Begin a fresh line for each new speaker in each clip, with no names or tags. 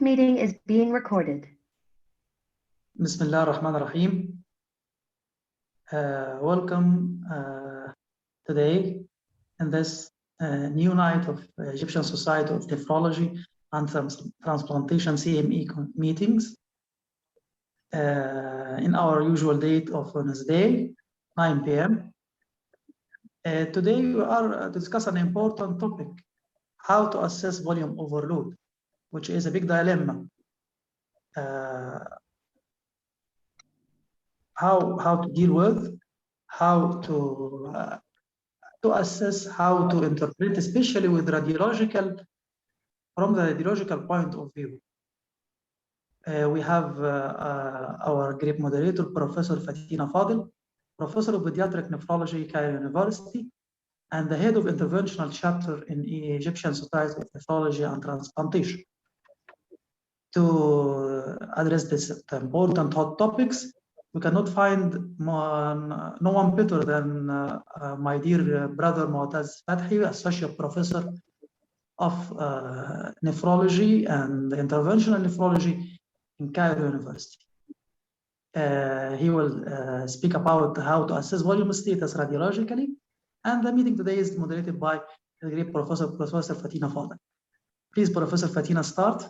meeting is being recorded.
Bismillah ar-Rahman ar-Rahim. Welcome today in this new night of Egyptian Society of Nephrology and Transplantation CME meetings in our usual date of Wednesday, 9 p.m. Today we are to discuss an important topic, how to assess volume overload, which is a big dilemma. How to deal with, how to assess, how to interpret, especially with radiological, from the radiological point of view. We have our great moderator, Professor Fathy Professor of Pediatric Nephrology, Cairo University, and the head of Interventional Chapter in Egyptian Society of Nephrology and Transplantation. To address this important hot topics, we cannot find no one better than my dear brother Moataz Fathy, Associate Professor of Nephrology and Interventional Nephrology in Cairo University. He will speak about how to assess volume status radiologically, and the meeting today is moderated by the great Professor Fathy. Please, Professor Fathy, start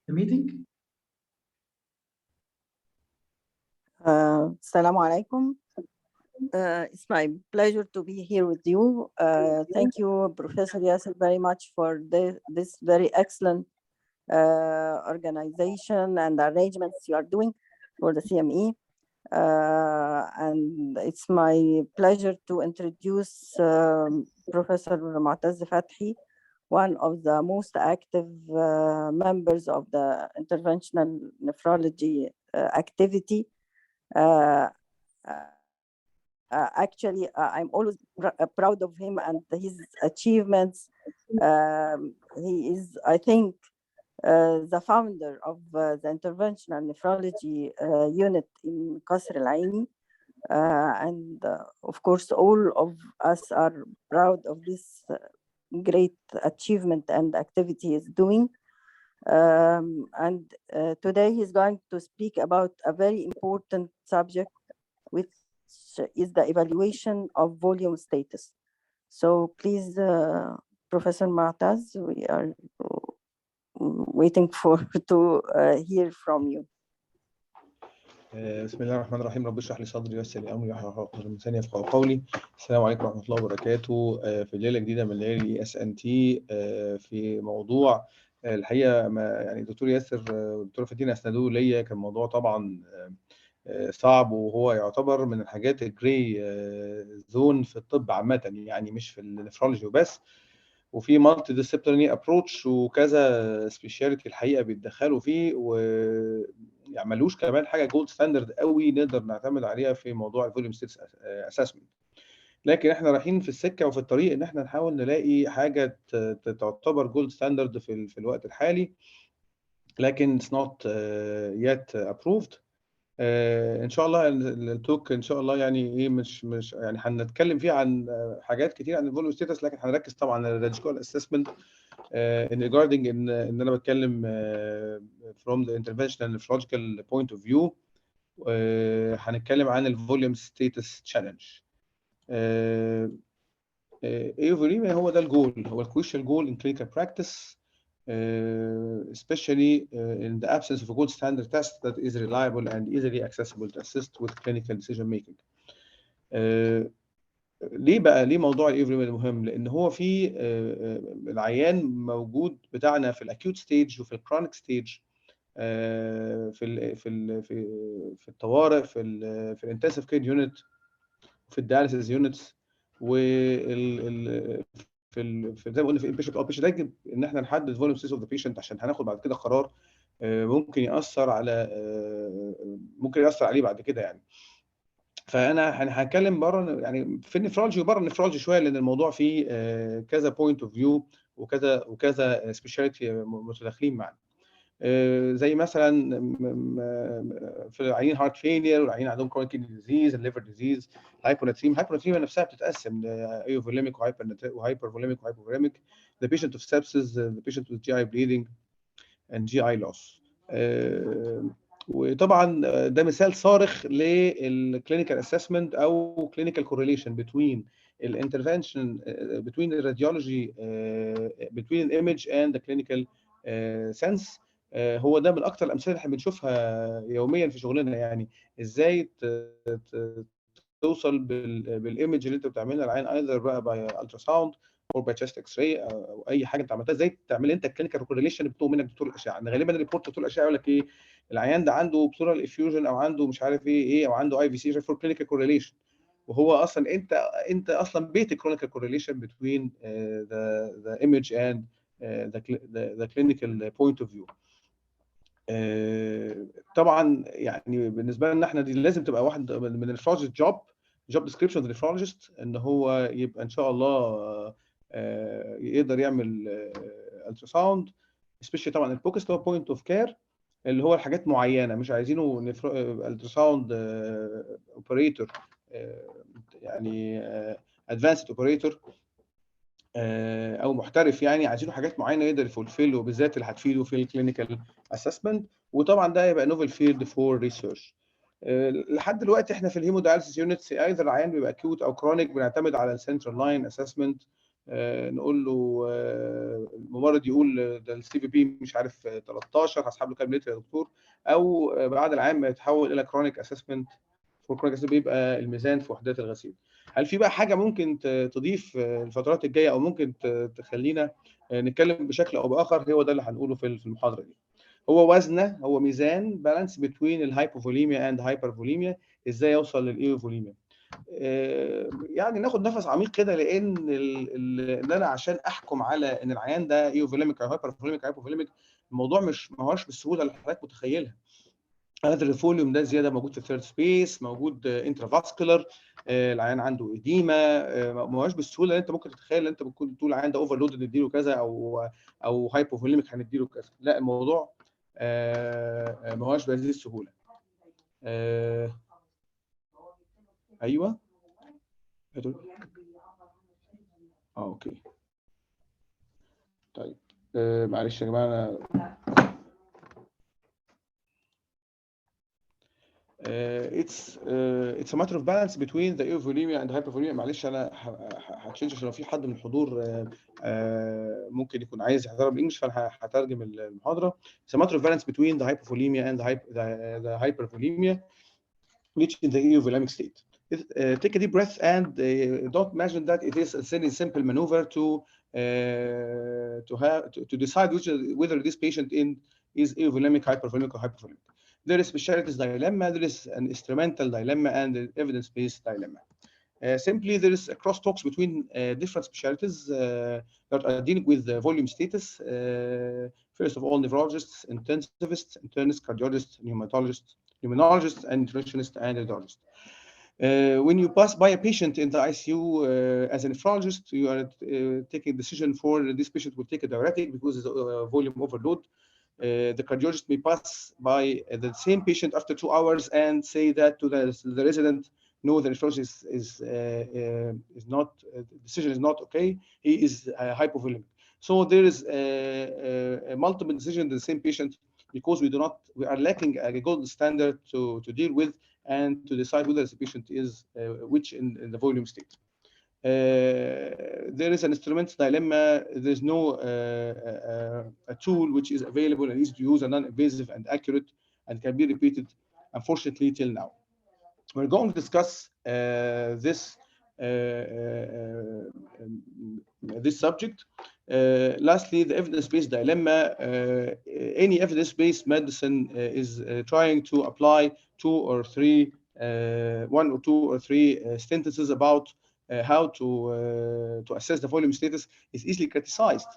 the meeting.
Assalamu alaikum. It's my pleasure to be here with you. Thank you, Professor Yasser, very much for this very excellent organization and arrangements you are doing for the CME. And it's my pleasure to introduce Professor Moataz Fathy, one of the most active members of the interventional nephrology activity. Actually, I'm always proud of him and his achievements. He is, I think, the founder of the interventional nephrology unit in Qasr Al Aini. And of course, all of us are proud of this great achievement and activity he's doing. And today he's going to speak about a very important subject, which is the evaluation of volume status. So please, Professor Moataz, we are waiting to hear from you.
بسم الله الرحمن الرحيم. رب اشرح لي صدري ويسر لي امري واحلل عقدة من لساني يفقهوا قولي. السلام عليكم ورحمه الله وبركاته. في ليله جديده من ليالي SNT في موضوع الحقيقه يعني الدكتور ياسر والدكتوره فاتينا اسندوه ليا. كان موضوع طبعا صعب، وهو يعتبر من الحاجات الجري زون في الطب عامه، يعني مش في النفرولوجي وبس، وفي مالتي ديسيبلينري ابروتش وكذا سبيشاليتي الحقيقه بيتدخلوا فيه، ويعملوش كمان حاجه جولد ستاندرد قوي نقدر نعتمد عليها في موضوع الفوليوم ستيتس اسسمنت. لكن احنا رايحين في السكه وفي الطريق ان احنا نحاول نلاقي حاجه تعتبر جولد ستاندرد في الوقت الحالي، لكن it's not yet approved. ان شاء الله التوك ان شاء الله يعني ايه مش يعني هنتكلم فيه عن حاجات كتير عن الفوليوم ستيتس، لكن هنركز طبعا على الراديولوجيكال اسسمنت in regarding ان انا بتكلم from the interventional nephrological point of view. هنتكلم عن الفوليوم ستيتس تشالنج. ايه هو ده الجول، هو الكروشال جول in clinical practice, especially in the absence of a gold standard test that is reliable and easily accessible to assist with clinical decision making. ليه موضوع الايفريم مهم؟ لان هو في العيان موجود بتاعنا في الاكيوت ستيج وفي الكرونيك ستيج، في الطوارئ، في الانتنسيف كير يونت، وفي الدياليسيس يونتس، زي ما قلنا في البيشنت اوبشن. لكن ان احنا نحدد فوليوم ستيتس اوف ذا بيشنت عشان هناخد بعد كده قرار ممكن ياثر عليه بعد كده يعني. فانا هنتكلم بره يعني في النفرولوجي وبره النفرولوجي شويه، لان الموضوع فيه كذا بوينت اوف فيو وكذا سبيشاليتي متداخلين معنا. زي مثلا في العيانين هارت فيلير، والعيانين عندهم كرونيك كيدني ديزيز، الليفر ديزيز، الهايبوناتريميا نفسها بتتقسم ايوفوليميك وهايبرفوليميك وهايبوفوليميك، the patient of sepsis, the patient with GI bleeding and GI loss. وطبعا ده مثال صارخ للكلينيكال اسسمنت او كلينيكال كورليشن بين الانترفنشن بين الراديولوجي بين الايمج اند ذا كلينيكال سنس. هو ده من اكثر الامثله اللي احنا بنشوفها يوميا في شغلنا، يعني ازاي توصل بالايمج اللي انت بتعملها العين ايذر بقى باي الترا ساوند او باي تشست اكس راي او اي حاجه انت عملتها، ازاي تعمل انت الكلينيكال كورليشن اللي بتطلب منك دكتور الاشعه. غالبا الريبورت دكتور الاشعه يقول لك ايه، العيان ده عنده بلورال افيوجن او عنده مش عارف ايه او عنده اي في سي فور كلينيكال كورليشن، وهو اصلا انت اصلا بيت كلينيكال كورليشن بين ذا ايمج اند ذا كلينيكال بوينت اوف فيو. طبعا يعني بالنسبه لنا احنا دي لازم تبقى واحد من النفرولوجيست جوب ديسكريبشن للنفرولوجيست، ان هو يبقى ان شاء الله يقدر يعمل الترا ساوند، سبيشالي طبعا الفوكس اللي هو بوينت اوف كير، اللي هو الحاجات معينه مش عايزينه الترا ساوند اوبريتور يعني ادفانسد اوبريتور او محترف، يعني عايزينه حاجات معينه يقدر يفولفيل، وبالذات اللي هتفيده في الكلينيكال اسسمنت. وطبعا ده يبقى نوفل فيلد فور ريسيرش. لحد دلوقتي احنا في الهيموداياليسيس يونتس ايذر العيان بيبقى اكيوت او كرونيك، بنعتمد على السنترال لاين اسسمنت. نقول له الممرض يقول ده السي في بي مش عارف 13 هسحب له كام لتر يا دكتور، او بعد العيان ما يتحول الى كرونيك اسسمنت فور كرونيك اسسمنت بيبقى الميزان في وحدات الغسيل. هل في بقى حاجه ممكن تضيف الفترات الجايه او ممكن تخلينا نتكلم بشكل او باخر؟ هو ده اللي هنقوله في المحاضره دي. هو وزنه، هو ميزان بالانس بين الهايبوفوليميا اند هايبرفوليميا، ازاي يوصل للايوفوليميا. يعني ناخد نفس عميق كده، لان ان انا عشان احكم على ان العيان ده ايوفوليميك او هايبرفوليميك او هايبوفوليميك، الموضوع ما هوش بالسهوله اللي حضرتك متخيلها. هذا الفوليوم ده زياده موجود في الثيرد سبيس، موجود انترافاسكولار، العيان عنده اديما، ما هوش بالسهوله اللي انت ممكن تتخيل. انت ممكن تقول العيان ده اوفرلود نديله كذا او هايبوفوليميك هنديله كذا، لا الموضوع ما هوش بهذه السهوله. ايوه اوكي طيب. معلش يا جماعه انا it's a matter of balance between the eupholemia and hypervolemia. معلش انا هتشنج عشان لو في حد من الحضور ممكن يكون عايز يحضرها بالانجلش، فانا هترجم المحاضره. It's a matter of balance between the hypovolemia and the hypervolemia reaching the euvolemic state. Take a deep breath and don't imagine that it is a simple maneuver to decide whether this patient is euvolemic, hypervolemic, or hypervolemic. There is specialties dilemma, there is an instrumental dilemma, and an evidence-based dilemma. Simply, there is a crosstalks between different specialties that are dealing with volume status. First of all, neurologists, intensivists, internists, cardiologists, pneumologists, and nutritionists, and radiologists. When you pass by a patient in the ICU as a nephrologist, you are taking a decision for this patient will take a diuretic because it's a volume overload. The cardiologist may pass by the same patient after 2 hours and say that to the resident, no, the nephrologist is not, the decision is not okay, he is hypovolemic. So there is a multiple decision in the same patient because we are lacking a gold standard to deal with and to decide whether the patient is which in the volume state. There is an instrument dilemma. There's no a tool which is available and easy to use and non-invasive and accurate and can be repeated, unfortunately, till now. We're going to discuss this subject. Lastly, the evidence-based dilemma. Any evidence-based medicine is trying to apply one or two or three sentences about how to assess the volume status is easily criticized.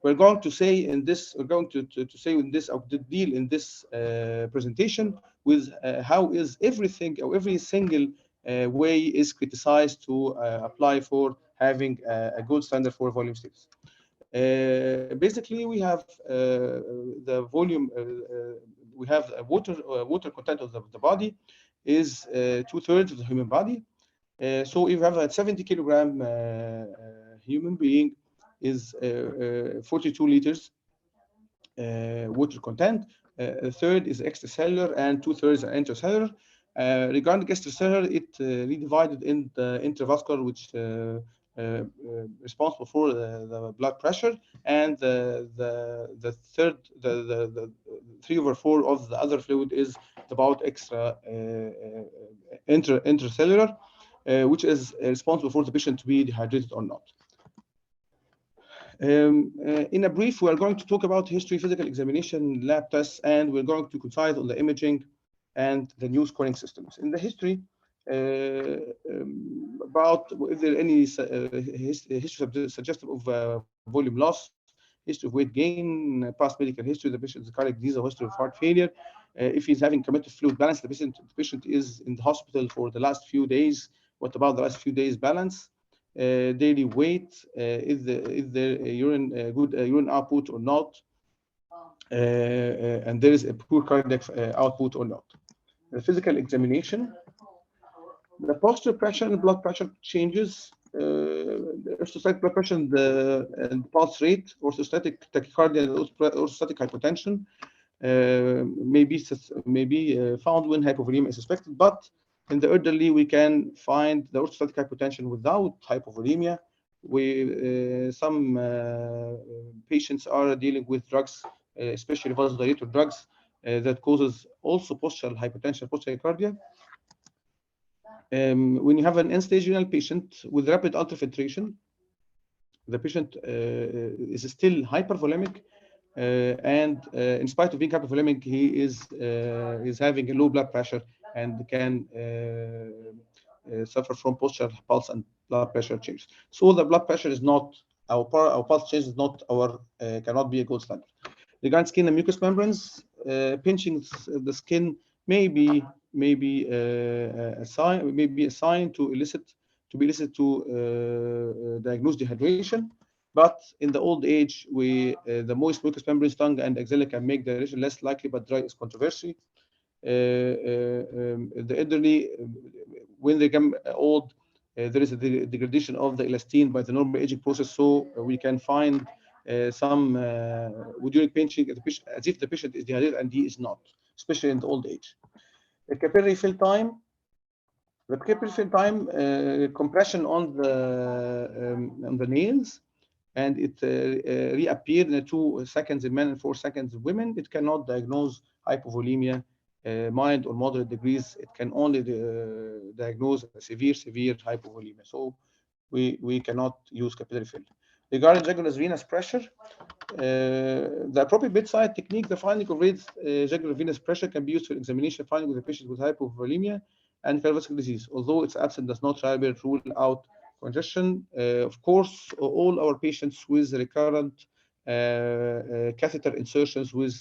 We're going to say in this, we're going to say in this, or to deal in this presentation with how is everything or every single way is criticized to apply for having a good standard for volume status. Basically, we have the volume. We have a water content of the body is 2/3 of the human body. So if you have a 70 kilogram human being is 42 liters water content. A third is extracellular and 2/3 are intracellular. Regarding extracellular, it redivided in the intravascular, which responsible for the blood pressure, and the 3/4 of the other fluid is about intracellular, which is responsible for the patient to be dehydrated or not. In a brief, we are going to talk about history, physical examination, lab tests, and we're going to concentrate on the imaging and the new scoring systems. In the history, about if there any history suggestive of volume loss, history of weight gain, past medical history, the patient's cardiac disease, or history of heart failure. If he's having committed fluid balance, the patient is in the hospital for the last few days. What about the last few days balance? Daily weight, is there a good urine output or not? And there is a poor cardiac output or not. The physical examination, the posture pressure and blood pressure changes, the orthostatic blood pressure and pulse rate, orthostatic tachycardia, and orthostatic hypotension may be found when hypovolemia is suspected, but in the elderly, we can find the orthostatic hypotension without hypovolemia. Some patients are dealing with drugs, especially vasodilator drugs, that causes also postural hypertension, postural tachycardia. When you have an end-stage renal patient with rapid ultrafiltration, the patient is still hypervolemic, and in spite of being hypervolemic, he is having a low blood pressure and can suffer from postural pulse and blood pressure changes. So the blood pressure is not our pulse change is not our cannot be a gold standard. Regarding skin and mucous membranes, pinching the skin may be a sign to diagnose dehydration. But in the old age, the moist mucous membranes, tongue and axilla can make dehydration less likely, but dry is controversy. The elderly, when they become old, there is a degradation of the elastin by the normal aging process, so we can find some during pinching as if the patient is dehydrated and he is not, especially in the old age. The capillary fill time. The capillary fill time, compression on the nails, and it reappeared in 2 seconds in men and 4 seconds in women. It cannot diagnose hypovolemia, mild or moderate degrees. It can only diagnose a severe hypovolemia. So we cannot use capillary fill. Regarding jugular venous pressure, the appropriate bedside technique, the finding of raised jugular venous pressure can be used for examination finding with a patient with hypovolemia and cardiovascular disease. Although its absence does not rule out congestion. Of course, all our patients with recurrent catheter insertions with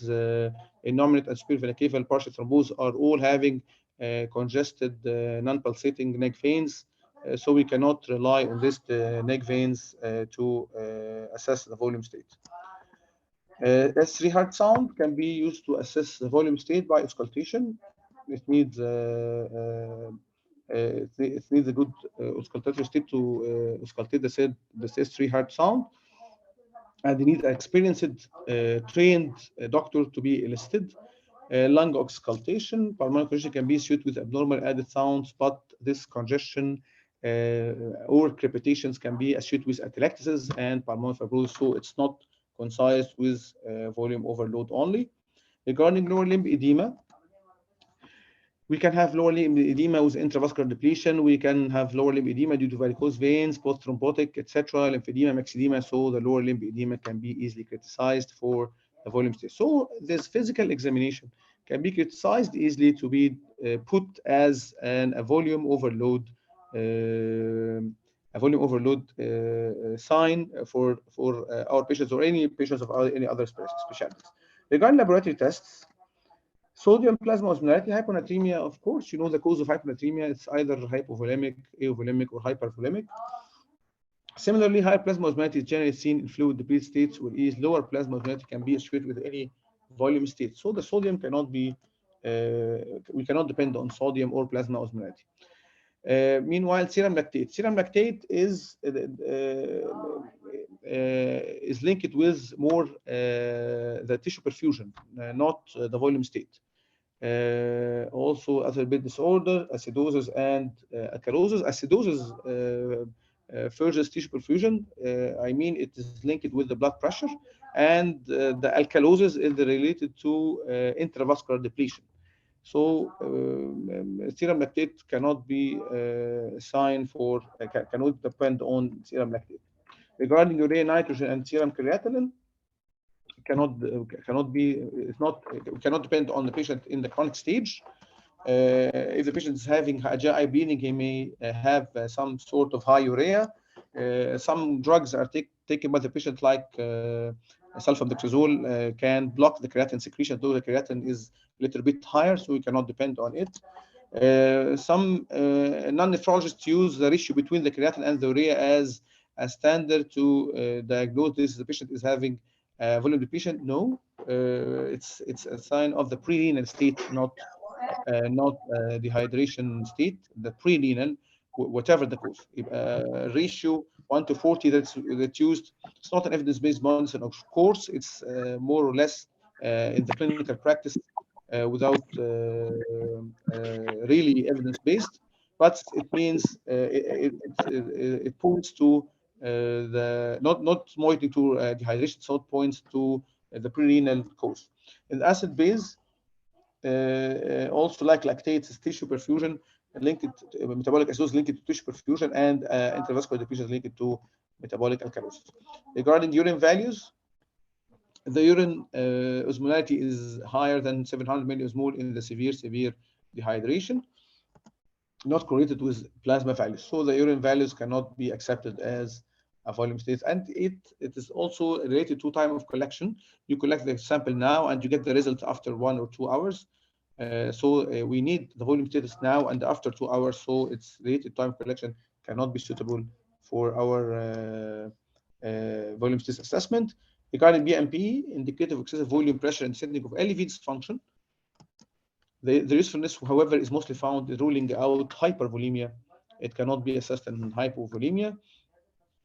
innominate and superior vena cava partial thrombose are all having congested non-pulsating neck veins. So we cannot rely on these neck veins to assess the volume state. S3 heart sound can be used to assess the volume state by auscultation. It needs a good auscultatory state to auscultate the S3 heart sound, and they need an experienced, trained doctor to be elicited. Lung auscultation, pulmonary congestion can be associated with abnormal added sounds, but this congestion or crepitations can be associated with atelectasis and pulmonary fibrosis, so it's not concise with volume overload only. Regarding lower limb edema, we can have lower limb edema with intravascular depletion. We can have lower limb edema due to varicose veins, post-thrombotic, etc., lymphedema, myxedema. So the lower limb edema can be easily criticized for the volume state. So this physical examination can be criticized easily to be put as a volume overload sign for our patients or any patients of any other specialties. Regarding laboratory tests, sodium plasma osmolality, hyponatremia, of course, you know the cause of hyponatremia. It's either hypovolemic, eovolemic, or hypervolemic. Similarly, high plasma osmolality is generally seen in fluid depleted states, whereas lower plasma osmolality can be associated with any volume state. So the sodium cannot be, we cannot depend on sodium or plasma osmolality. Meanwhile, serum lactate. Serum lactate is is linked with more the tissue perfusion, not the volume state. Also, other bit disorder, acidosis and alkalosis. Acidosis furthers tissue perfusion. I mean, it is linked with the blood pressure, and the alkalosis is related to intravascular depletion. So serum lactate cannot be a sign for, cannot depend on serum lactate. Regarding urea nitrogen and serum creatinine, cannot depend on the patient in the chronic stage. If the patient is having GI bleeding, he may have some sort of high urea. Some drugs are taken by the patient, like sulfamdexazole, can block the creatine secretion, though the creatine is a little bit higher, so we cannot depend on it. Some non-nephrologists use the ratio between the creatine and the urea as a standard to diagnose this. The patient is having volume depletion. No, it's a sign of the pre-renal state, not dehydration state. The pre-renal, whatever the cause. Ratio 1:40 that's used. It's not an evidence-based medicine, of course. It's more or less in the clinical practice without really evidence-based, but it means it points to the not pointing to dehydration, so it points to the pre-renal cause. In acid base, also like lactates, tissue perfusion linked to metabolic acidosis linked to tissue perfusion, and intravascular depletion linked to metabolic alkalosis. Regarding urine values, the urine osmolality is higher than 700 millimole in the severe dehydration, not correlated with plasma values. So the urine values cannot be accepted as a volume state, and it is also related to time of collection. You collect the sample now, and you get the result after 1 or 2 hours. We need the volume status now and after 2 hours. So it's related time of collection cannot be suitable for our volume status assessment. Regarding BMP, indicator of excessive volume pressure and setting of LV dysfunction, the usefulness, however, is mostly found in ruling out hypervolemia. It cannot be assessed in hypovolemia.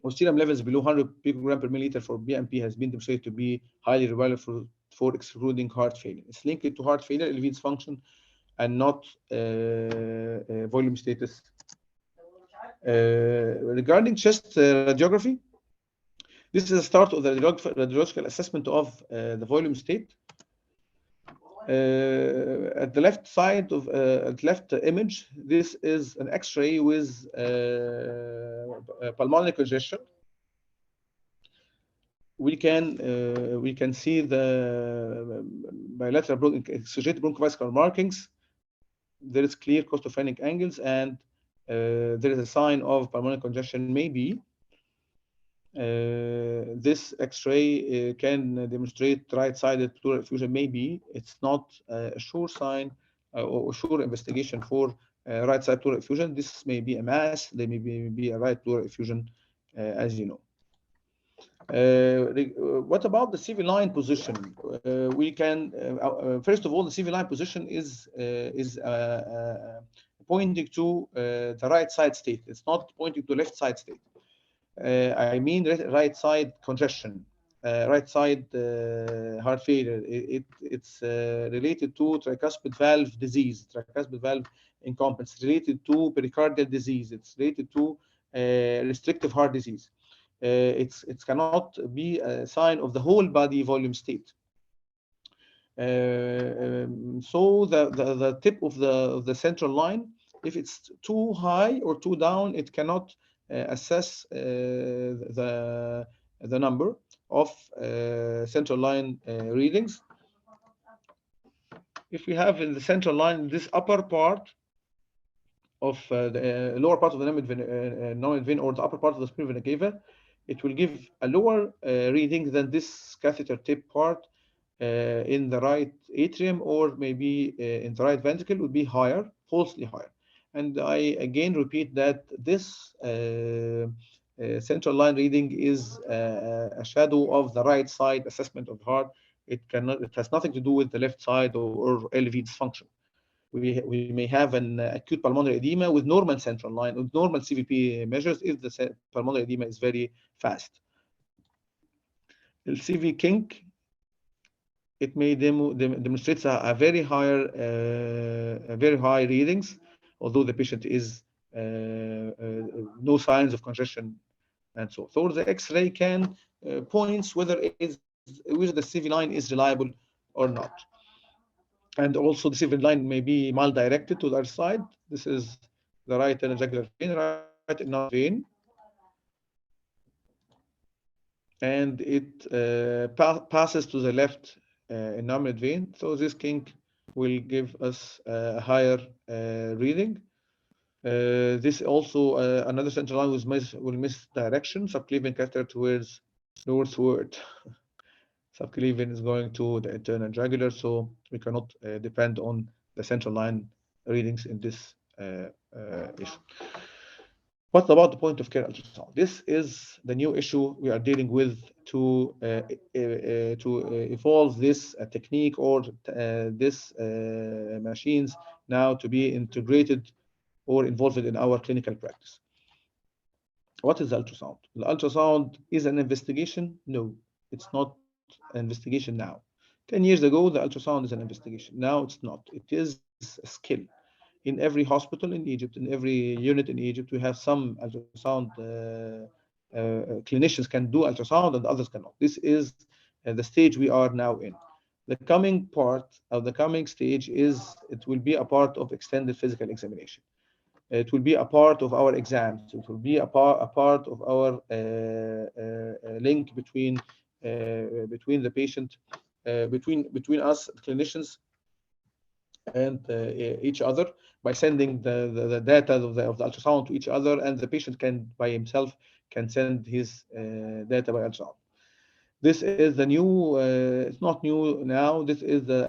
Or serum levels below 100 picogram per milliliter for BMP has been demonstrated to be highly reliable for excluding heart failure. It's linked to heart failure, LV dysfunction, and not volume status. Regarding chest radiography, this is the start of the radiological assessment of the volume state. At the left side of left image, this is an X-ray with pulmonary congestion. We can see the bilateral exaggerated bronchovascular markings. There is clear costophrenic angles, and there is a sign of pulmonary congestion, maybe. This X-ray can demonstrate right-sided pleural effusion. Maybe it's not a sure sign or sure investigation for right-side pleural effusion. This may be a mass. There may be a right pleural effusion, as you know. What about the CV line position? We can first of all, the CV line position is pointing to the right side state. It's not pointing to left side state. I mean right side congestion, right side heart failure. It's related to tricuspid valve disease, tricuspid valve incompetence. It's related to pericardial disease. It's related to restrictive heart disease. It cannot be a sign of the whole body volume state. So the tip of the central line, if it's too high or too down, it cannot assess the number of central line readings. If we have in the central line this upper part of the lower part of the nominal vein or the upper part of the spleen vena cava, it will give a lower reading than this catheter tip part in the right atrium, or maybe in the right ventricle would be higher, falsely higher. And I again repeat that this central line reading is a shadow of the right side assessment of the heart. It has nothing to do with the left side or LV dysfunction. We may have an acute pulmonary edema with normal central line, with normal CVP measures if the pulmonary edema is very fast. The CV kink, it may demonstrates a very high readings, although the patient is no signs of congestion and so. So the X-ray can points whether the CV line is reliable or not. And also the CV line may be mal-directed to the other side. This is the right jugular vein, right inner vein. And it passes to the left innominate vein. So this kink will give us a higher reading. This also another central line will miss direction. Subclavian catheter towards northward. Subclavian is going to the internal jugular, so we cannot depend on the central line readings in this issue. What about the point of care ultrasound? This is the new issue we are dealing with to evolve this technique or this machines now to be integrated or involved in our clinical practice. What is the ultrasound? The ultrasound is an investigation? No, it's not an investigation now. 10 years ago, the ultrasound is an investigation. Now it's not. It is a skill. In every hospital in Egypt, in every unit in Egypt, we have some ultrasound clinicians can do ultrasound and others cannot. This is the stage we are now in. The coming part of the coming stage is it will be a part of extended physical examination. It will be a part of our exams. It will be a part of our link between the patient, between us clinicians and each other by sending the data of the ultrasound to each other, and the patient can by himself can send his data by ultrasound. This is the new, it's not new now, this is the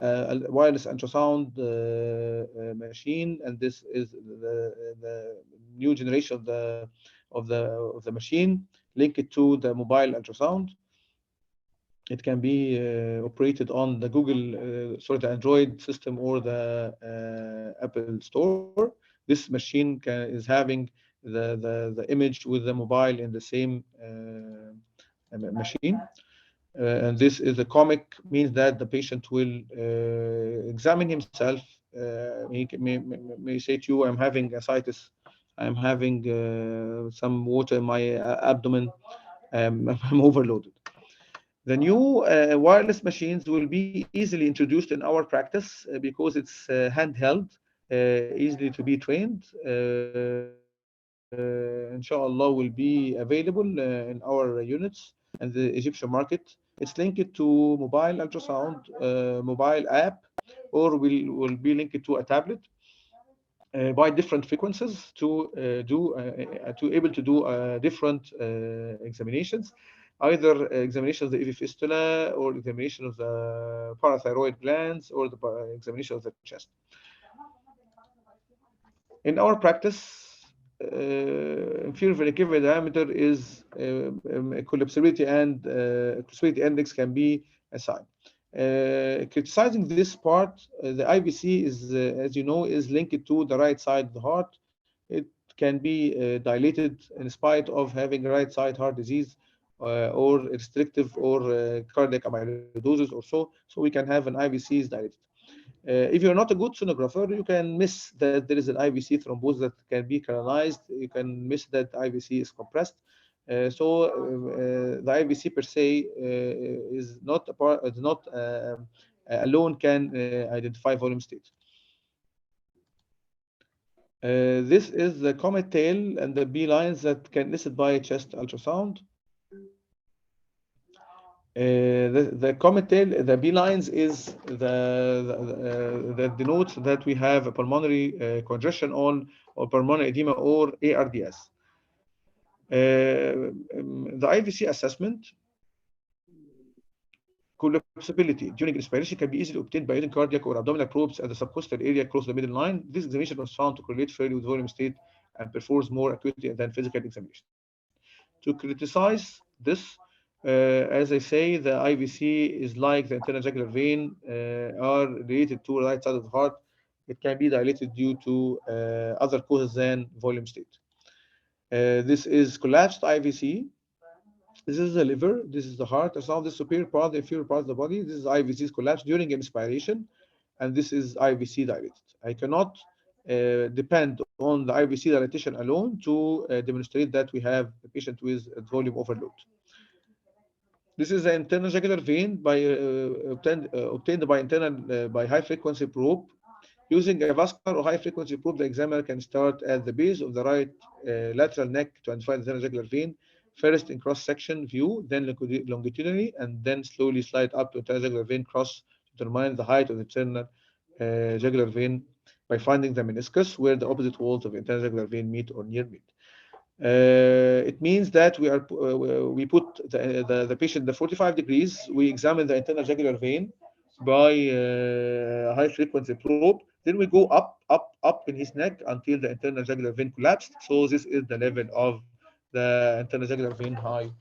wireless ultrasound machine, and this is the new generation of the machine linked to the mobile ultrasound. It can be operated on the the Android system or the Apple Store. This machine is having the image with the mobile in the same machine. And this is the comic means that the patient will examine himself. He may say to you, I'm having ascites, I'm having some water in my abdomen, I'm overloaded. The new wireless machines will be easily introduced in our practice because it's handheld, easily to be trained. Inshallah will be available in our units and the Egyptian market. It's linked to mobile ultrasound, mobile app, or will be linked to a tablet by different frequencies to able to do different examinations, either examination of the AV fistula or examination of the parathyroid glands or the examination of the chest. In our practice, inferior vena cava diameter is collapsibility and collapsibility index can be assigned. Criticizing this part, the IVC is, as you know, is linked to the right side of the heart. It can be dilated in spite of having right side heart disease or restrictive or cardiac amyloidosis or so. So we can have an IVC is dilated. If you're not a good sonographer, you can miss that there is an IVC thrombosis that can be canalized. You can miss that IVC is compressed. The IVC per se is not a part, alone can identify volume state. This is the comet tail and the B lines that can listed by chest ultrasound. The comet tail, the B lines is the denotes that we have a pulmonary congestion or pulmonary edema or ARDS. The IVC assessment, collapsibility during respiration can be easily obtained by using cardiac or abdominal probes at the subcostal area across the middle line. This examination was found to correlate fairly with volume state and performs more accurately than physical examination. To criticize this, as I say, the IVC is like the internal jugular vein are related to the right side of the heart. It can be dilated due to other causes than volume state. This is collapsed IVC. This is the liver. This is the heart. That's all the superior part, the inferior part of the body. This is IVC's collapse during inspiration, and this is IVC dilated. I cannot depend on the IVC dilatation alone to demonstrate that we have a patient with volume overload. This is the internal jugular vein obtained by by high frequency probe. Using a vascular or high frequency probe, the examiner can start at the base of the right lateral neck to identify the internal jugular vein, first in cross section view, then longitudinally, and then slowly slide up to internal jugular vein cross to determine the height of the internal jugular vein by finding the meniscus where the opposite walls of the internal jugular vein meet or near meet. It means that we put the patient the 45 degrees. We examine the internal jugular vein by high frequency probe. Then we go up in his neck until the internal jugular vein collapsed. So this is the level of the internal jugular vein high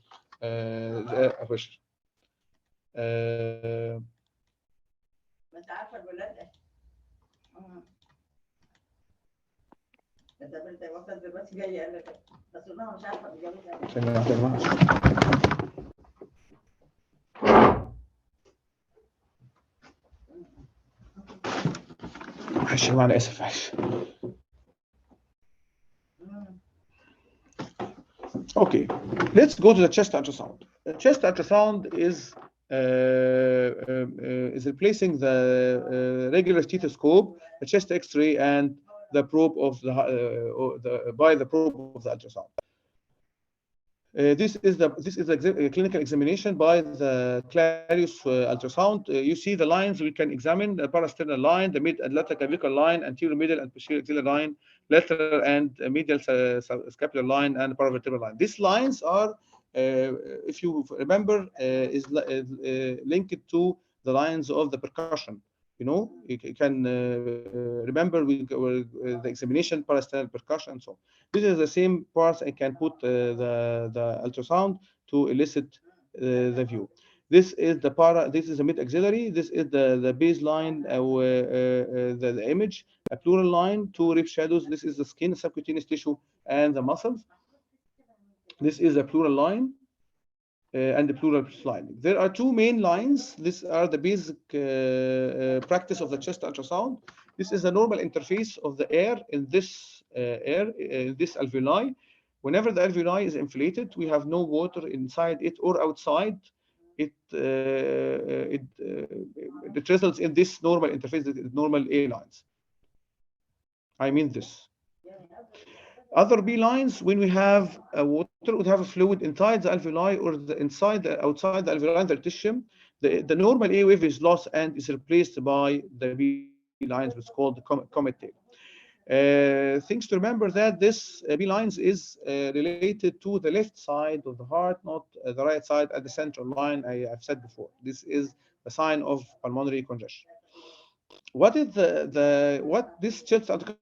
pressure. معلش أنا آسف معلش. Okay, let's go to the chest ultrasound. The chest ultrasound is replacing the regular stethoscope, the chest X-ray, and the probe of by the probe of the ultrasound. This is the clinical examination by the Clavicular ultrasound. You see the lines we can examine: the parasternal line, the mid and lateral clavicular line, anterior middle and posterior axillary line, lateral and medial scapular line, and paravertebral line. These lines are, if you remember, is linked to the lines of the percussion. You know, you can remember the examination, parasternal, percussion, and so on. This is the same parts I can put the ultrasound to elicit the view. This is the mid axillary. This is the baseline, the image, a pleural line, two rib shadows. This is the skin, subcutaneous tissue, and the muscles. This is a pleural line. And the pleural sliding. There are two main lines. These are the basic practice of the chest ultrasound. This is the normal interface of the air in this this alveoli. Whenever the alveoli is inflated, we have no water inside it or outside. It results in this normal interface, normal air lines. I mean this. Other B lines, when we have water, would have a fluid inside the alveoli or outside the alveoli, the interstitium. The normal A wave is lost and is replaced by the B lines, which is called the comet tail. Things to remember that this B lines is related to the left side of the heart, not the right side at the central line. I've said before. This is a sign of pulmonary congestion. What is what this chest ultrasound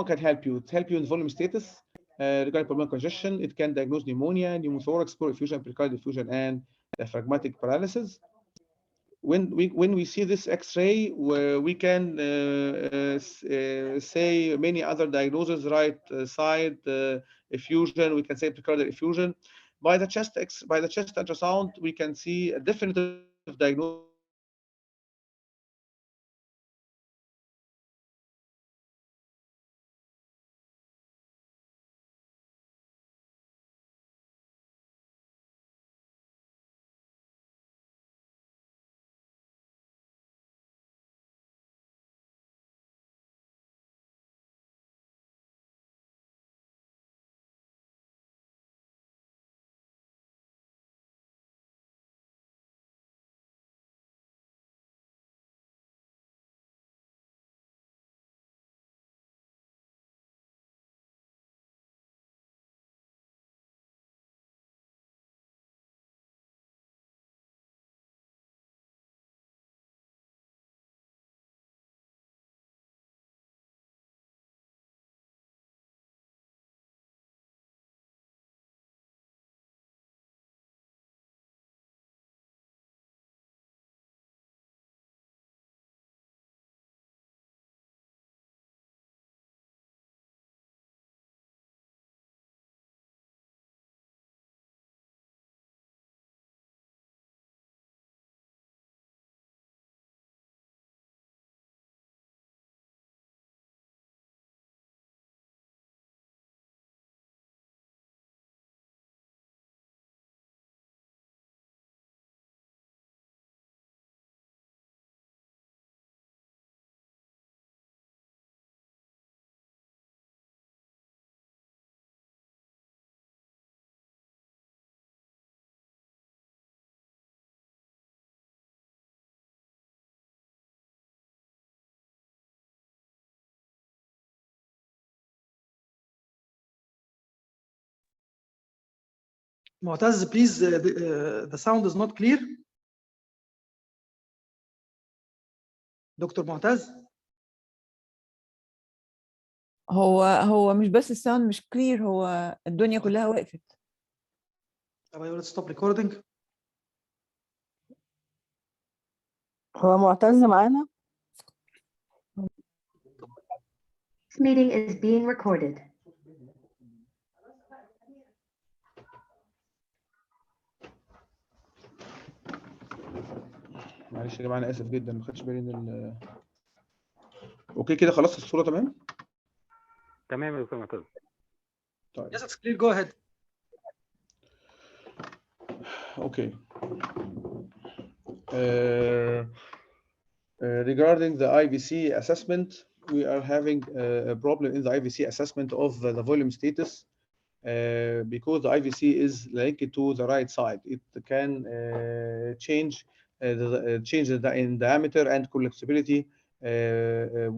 can help you? It help you in volume status regarding pulmonary congestion. It can diagnose pneumonia, pneumothorax, pleural effusion, pericardial effusion, and diaphragmatic paralysis. When we see this X-ray, we can say many other diagnoses: right side effusion. We can say pericardial effusion. By the chest ultrasound, we can see a definitive diagnosis of pulmonary congestion.
Moataz, please, the sound is not clear. Dr. Moataz.
هو مش بس الساوند مش كلير، هو الدنيا كلها وقفت.
طب I will stop recording.
هو معتز معانا؟
This meeting is being recorded.
معلش يا جماعه انا اسف جدا ما خدتش بالي من اوكي كده خلاص الصوره تمام.
تمام يا دكتور معتز.
طيب. Yes, it's clear. Go ahead.
Okay. Regarding the IVC assessment, we are having a problem in the IVC assessment of the volume status because the IVC is linked to the right side. It can change in diameter and collapsibility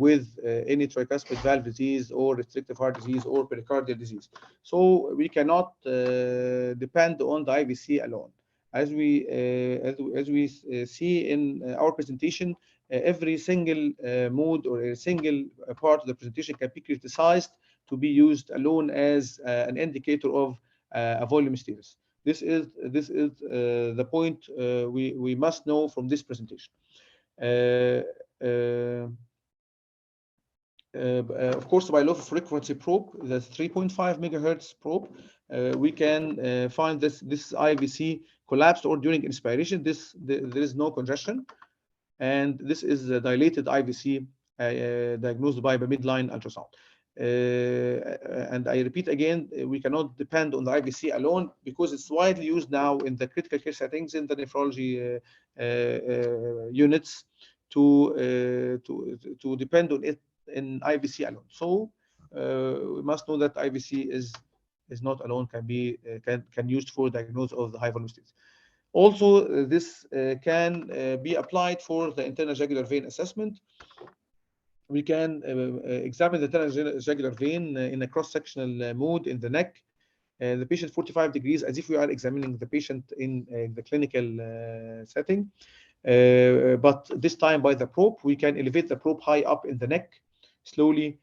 with any tricuspid valve disease or restrictive heart disease or pericardial disease. So we cannot depend on the IVC alone. As we see in our presentation, every single mode or a single part of the presentation can be criticized to be used alone as an indicator of a volume status. This is the point we must know from this presentation. Of course, by low frequency probe, the 3.5 megahertz probe, we can find this IVC collapsed or during inspiration. There is no congestion, and this is a dilated IVC diagnosed by the midline ultrasound. And I repeat again, we cannot depend on the IVC alone because it's widely used now in the critical care settings in the nephrology units to depend on it in IVC alone. So we must know that IVC is not alone can used for diagnosis of the high volume states. Also, this can be applied for the internal jugular vein assessment. We can examine the internal jugular vein in a cross-sectional mode in the neck. The patient 45 degrees, as if we are examining the patient in the clinical setting. But this time by the probe, we can elevate the probe high up in the neck slowly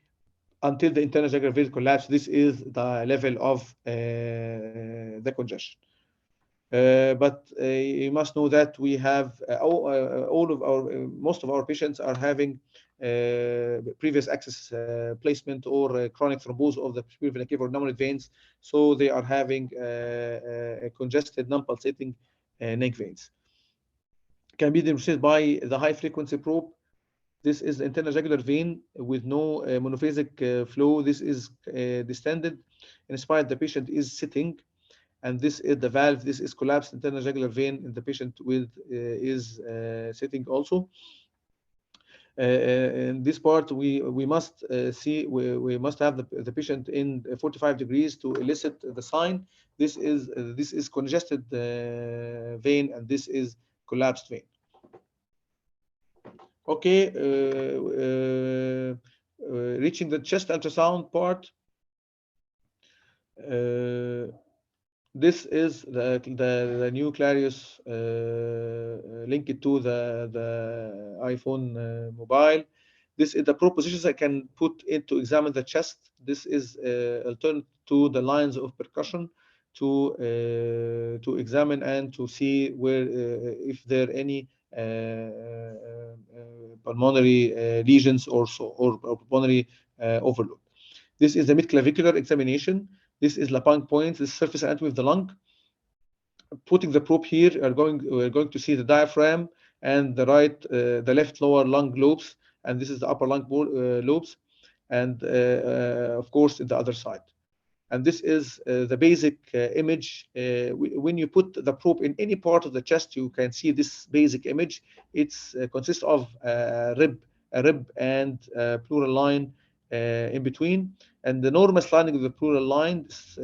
until the internal jugular vein collapse. This is the level of the congestion. But you must know that we have most of our patients are having previous access placement or chronic thrombose of the superior vena cava or pneumonoid veins, so they are having congested non-pulsating neck veins. Can be demonstrated by the high frequency probe. This is the internal jugular vein with no monophasic flow. This is distended, inspired the patient is sitting, and this is the valve. This is collapsed internal jugular vein, and the patient is sitting also. In this part, we must see we must have the patient in 45 degrees to elicit the sign. This is congested vein, and this is collapsed vein. Okay, reaching the chest ultrasound part. This is the new Clarius linked to the iPhone mobile. This is the propositions I can put in to examine the chest. This is alternate to the lines of percussion to examine and to see where if there are any pulmonary lesions or pulmonary overload. This is the mid-clavicular examination. This is Lapang point, this surface anatomy of the lung. Putting the probe here, we're going to see the diaphragm and the left lower lung lobes, and this is the upper lung lobes, and of course in the other side. And this is the basic image. When you put the probe in any part of the chest, you can see this basic image. It consists of a rib and pleural line in between, and the enormous lining of the pleural line is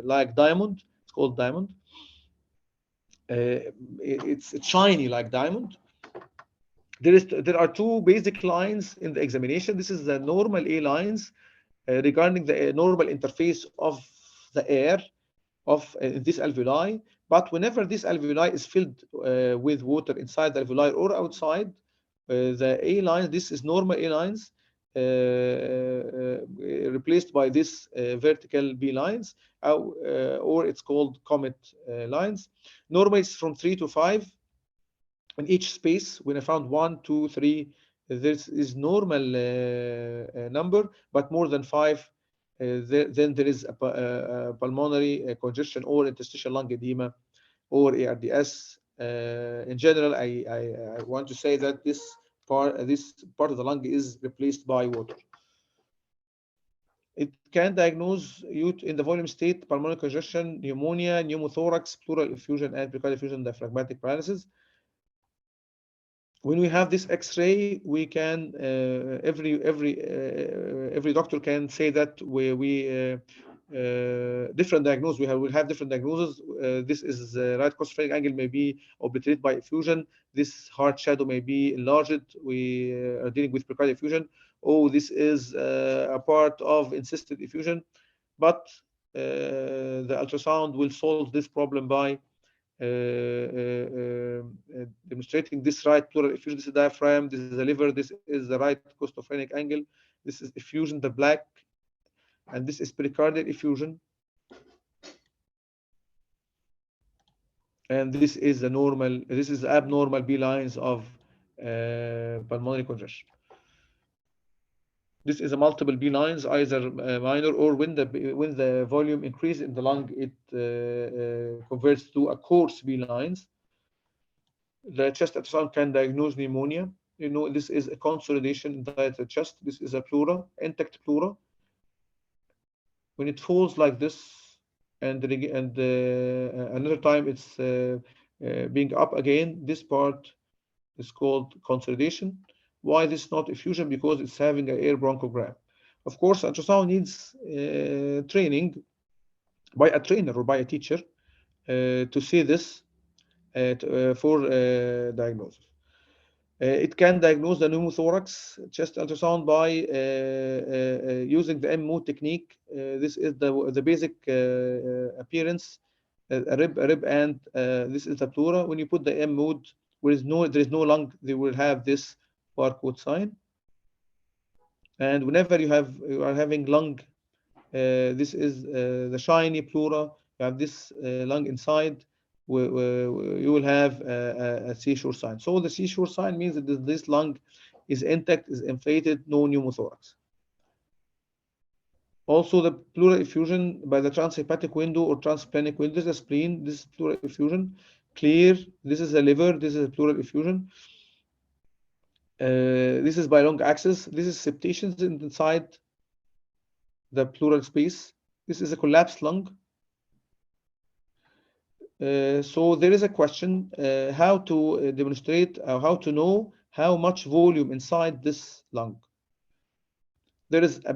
like diamond. It's called diamond. It's shiny like diamond. There are two basic lines in the examination. This is the normal A lines regarding the normal interface of the air of this alveoli. But whenever this alveoli is filled with water inside the alveoli or outside, the A lines, this is normal A lines, replaced by this vertical B lines, or it's called comet lines. Normally it's from 3 to 5 in each space. When I found 1, 2, 3, this is normal number, but more than 5, then there is a pulmonary congestion or interstitial lung edema or ARDS. In general, I want to say that this part of the lung is replaced by water. It can diagnose you in the volume state pulmonary congestion, pneumonia, pneumothorax, pleural effusion, and precardial effusion, diaphragmatic paralysis. When we have this X-ray, we can every doctor can say that we different diagnosis. We'll have different diagnoses. This is right cosphenic angle may be obliterated by effusion. This heart shadow may be enlarged. We are dealing with precardial effusion. Oh, this is a part of encysted effusion. But the ultrasound will solve this problem by demonstrating this right pleural effusion. This is diaphragm, this is the liver, this is the right costophrenic angle, this is effusion, the black, and this is pericardial effusion, and this is the normal, this is the abnormal B lines of pulmonary congestion. This is a multiple B lines, either minor, or when the volume increases in the lung, it converts to a coarse B lines. The chest ultrasound can diagnose pneumonia. You know, this is a consolidation inside the chest. This is a pleura, intact pleura. When it falls like this, and another time it's being up again, this part is called consolidation. Why this is not effusion? Because it's having an air bronchogram. Of course, ultrasound needs training by a trainer or by a teacher to see this for diagnosis. It can diagnose the pneumothorax chest ultrasound by using the M-mode technique. This is the basic appearance, a rib, and this is the pleura. When you put the M-mode, there is no lung, they will have this barcode sign. And whenever you are having lung, this is the shiny pleura. You have this lung inside. You will have a seashore sign. So the seashore sign means that this lung is intact, is inflated, no pneumothorax. Also, the pleural effusion by the transhepatic window or transplantic window. This is the spleen, this is pleural effusion, clear. This is the liver, this is pleural effusion. This is by long axis. This is septations inside the pleural space. This is a collapsed lung. So there is a question how to demonstrate, how to know how much volume inside this lung. There is a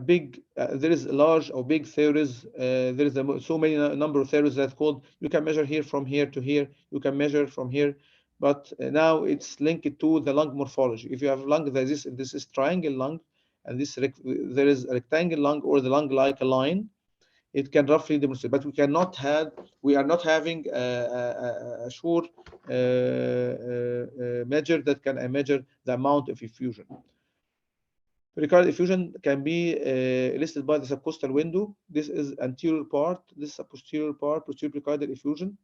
large or big theories. There is so many number of theories that called, you can measure here from here to here, you can measure from here, but now it's linked to the lung morphology. If you have lung, this is triangle lung, and there is a rectangle lung or the lung like a line. It can roughly demonstrate, but we are not having a sure measure that can measure the amount of effusion. Pericardial effusion can be listed by the subcostal window. This is anterior part. This is a posterior part, posterior pericardial effusion.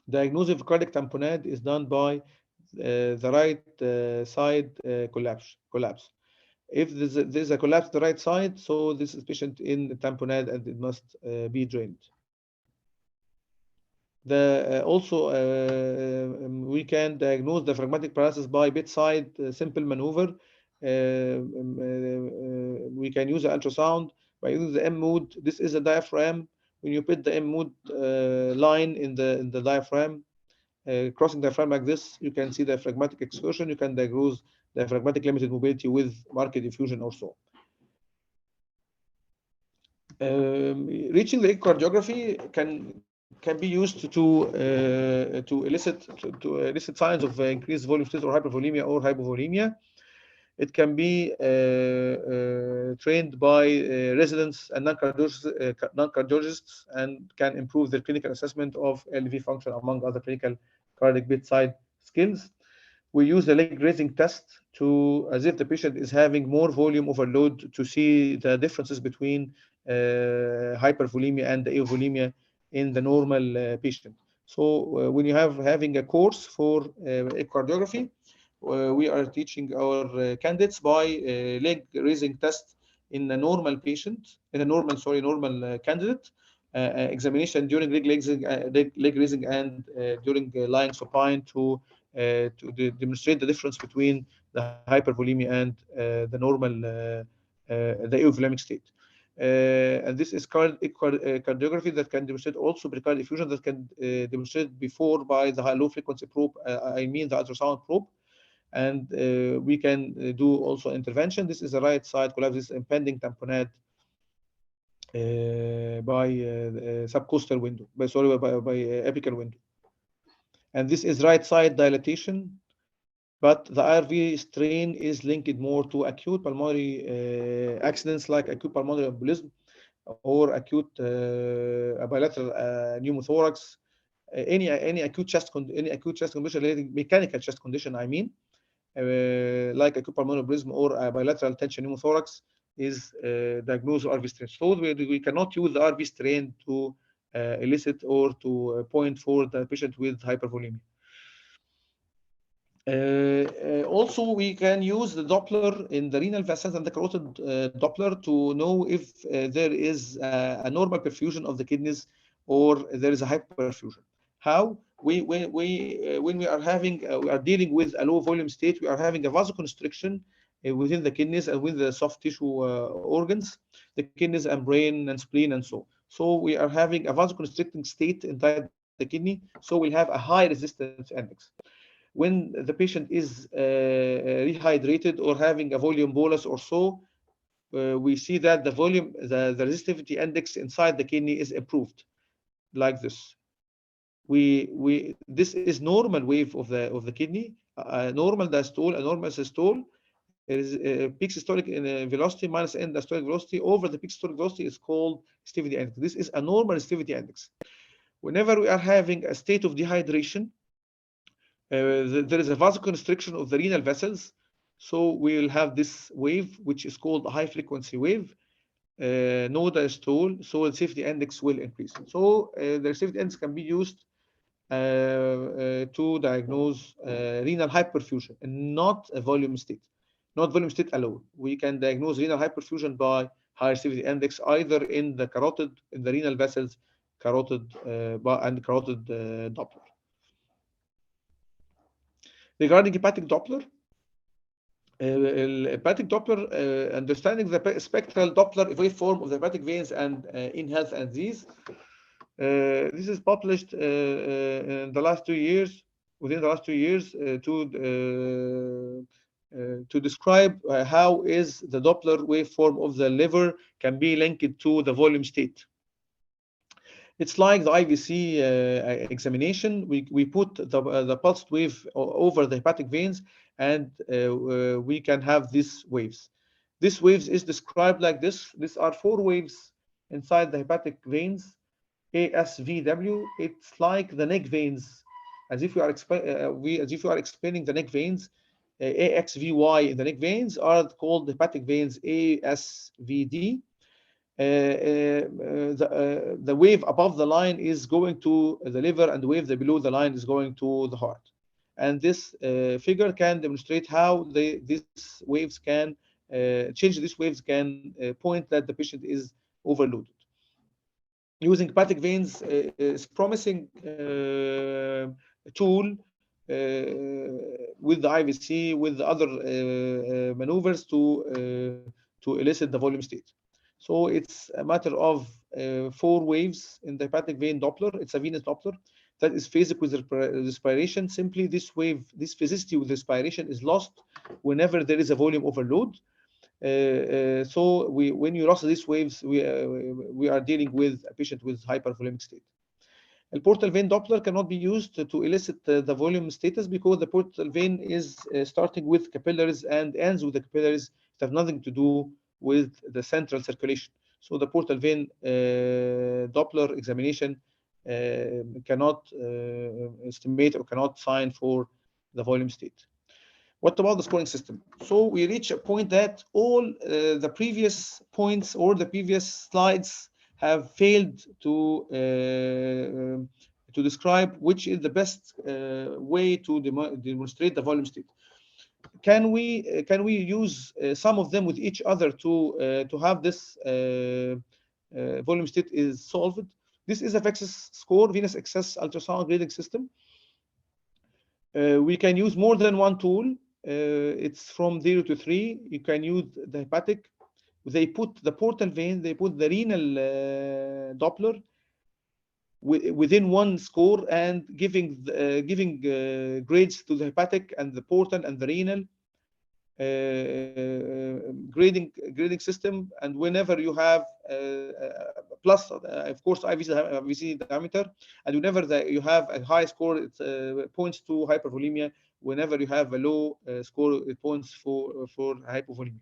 Diagnosis of cardiac tamponade is done by the right side collapse. If there's a collapse the right side, so this is patient in the tamponade and it must be drained. Also, we can diagnose the diaphragmatic paralysis by bedside simple maneuver. We can use the ultrasound by using the M-mode. This is a diaphragm. When you put the M-mode line in the diaphragm, crossing the diaphragm like this, you can see the diaphragmatic excursion. You can diagnose diaphragmatic limited mobility with marked effusion or so. Reaching the echocardiography can be used to elicit signs of increased volume state or hypervolemia or hypovolemia. It can be trained by residents and non-cardiologists and can improve their clinical assessment of LV function, among other clinical cardiac bedside skills. We use the leg grazing test to, as if the patient is having more volume overload, to see the differences between hypervolemia and eupholemia in the normal patient. So when you having a course for echocardiography, we are teaching our candidates by leg raising test in a normal patient, in a normal candidate, examination during leg raising and during lying supine to demonstrate the difference between the hypervolemia and the normal, the euvolemic state. And this is cardiography that can demonstrate also pericardial effusion, that can demonstrate before by the low frequency probe, I mean the ultrasound probe. And we can do also intervention. This is the right side collapse, this impending tamponade by subcostal window, by apical window. And this is right side dilatation, but the RV strain is linked more to acute pulmonary accidents like acute pulmonary embolism or acute bilateral pneumothorax, any acute chest condition related mechanical chest condition, I mean, like acute pulmonary embolism or bilateral tension pneumothorax is diagnosed with RV strain. So we cannot use the RV strain to elicit or to point for the patient with hypervolemia. Also, we can use the Doppler in the renal vessels and the carotid Doppler to know if there is a normal perfusion of the kidneys or there is a hyperperfusion. How? When we are dealing with a low volume state, we are having a vasoconstriction within the kidneys and with the soft tissue organs, the kidneys and brain and spleen and so. So we are having a vasoconstricting state inside the kidney, so we'll have a high resistance index. When the patient is rehydrated or having a volume bolus or so, we see that the resistivity index inside the kidney is improved, like this. This is normal wave of the kidney, normal diastole, a normal systole. There is a peak systolic velocity minus end diastolic velocity over the peak systolic velocity is called resistivity index. This is a normal resistivity index. Whenever we are having a state of dehydration, there is a vasoconstriction of the renal vessels, so we will have this wave, which is called a high frequency wave, no diastole, so the safety index will increase. So the safety index can be used to diagnose renal hyperperfusion and not a volume state, not volume state alone. We can diagnose renal hyperperfusion by high resistivity index either in the carotid, in the renal vessels, carotid and carotid Doppler. Regarding hepatic Doppler, hepatic Doppler, understanding the spectral Doppler waveform of the hepatic veins and in health and disease. This is published in the last 2 years, within the last 2 years, to describe how is the Doppler waveform of the liver can be linked to the volume state. It's like the IVC examination. We put the pulsed wave over the hepatic veins, and we can have these waves. This waves is described like this. These are 4 waves inside the hepatic veins. ASVW. It's like the neck veins, as if you are explaining the neck veins. AXVY in the neck veins are called hepatic veins. ASVD. The wave above the line is going to the liver, and the wave below the line is going to the heart. And this figure can demonstrate how these waves can change. These waves can point that the patient is overloaded. Using hepatic veins is promising tool with the IVC, with the other maneuvers to elicit the volume state. So it's a matter of 4 waves in the hepatic vein Doppler. It's a venous Doppler that is phasic with respiration. Simply this wave, this phasicity with respiration is lost whenever there is a volume overload. So when you lost these waves, we are dealing with a patient with hypervolemic state. The portal vein Doppler cannot be used to elicit the volume status because the portal vein is starting with capillaries and ends with the capillaries. It has nothing to do with the central circulation. So the portal vein Doppler examination cannot estimate or cannot sign for the volume state. What about the scoring system? So we reach a point that all the previous points or the previous slides have failed to describe which is the best way to demonstrate the volume state. Can we use some of them with each other to have this volume state is solved? This is a VEXAS score, venous excess ultrasound grading system. We can use more than one tool. It's from 0 to 3. You can use the hepatic. They put the portal vein, they put the renal Doppler within one score and giving grades to the hepatic and the portal and the renal grading system. And whenever you have plus, of course, IVC diameter, and whenever you have a high score, it points to hypervolemia. Whenever you have a low score, it points for hypovolemia.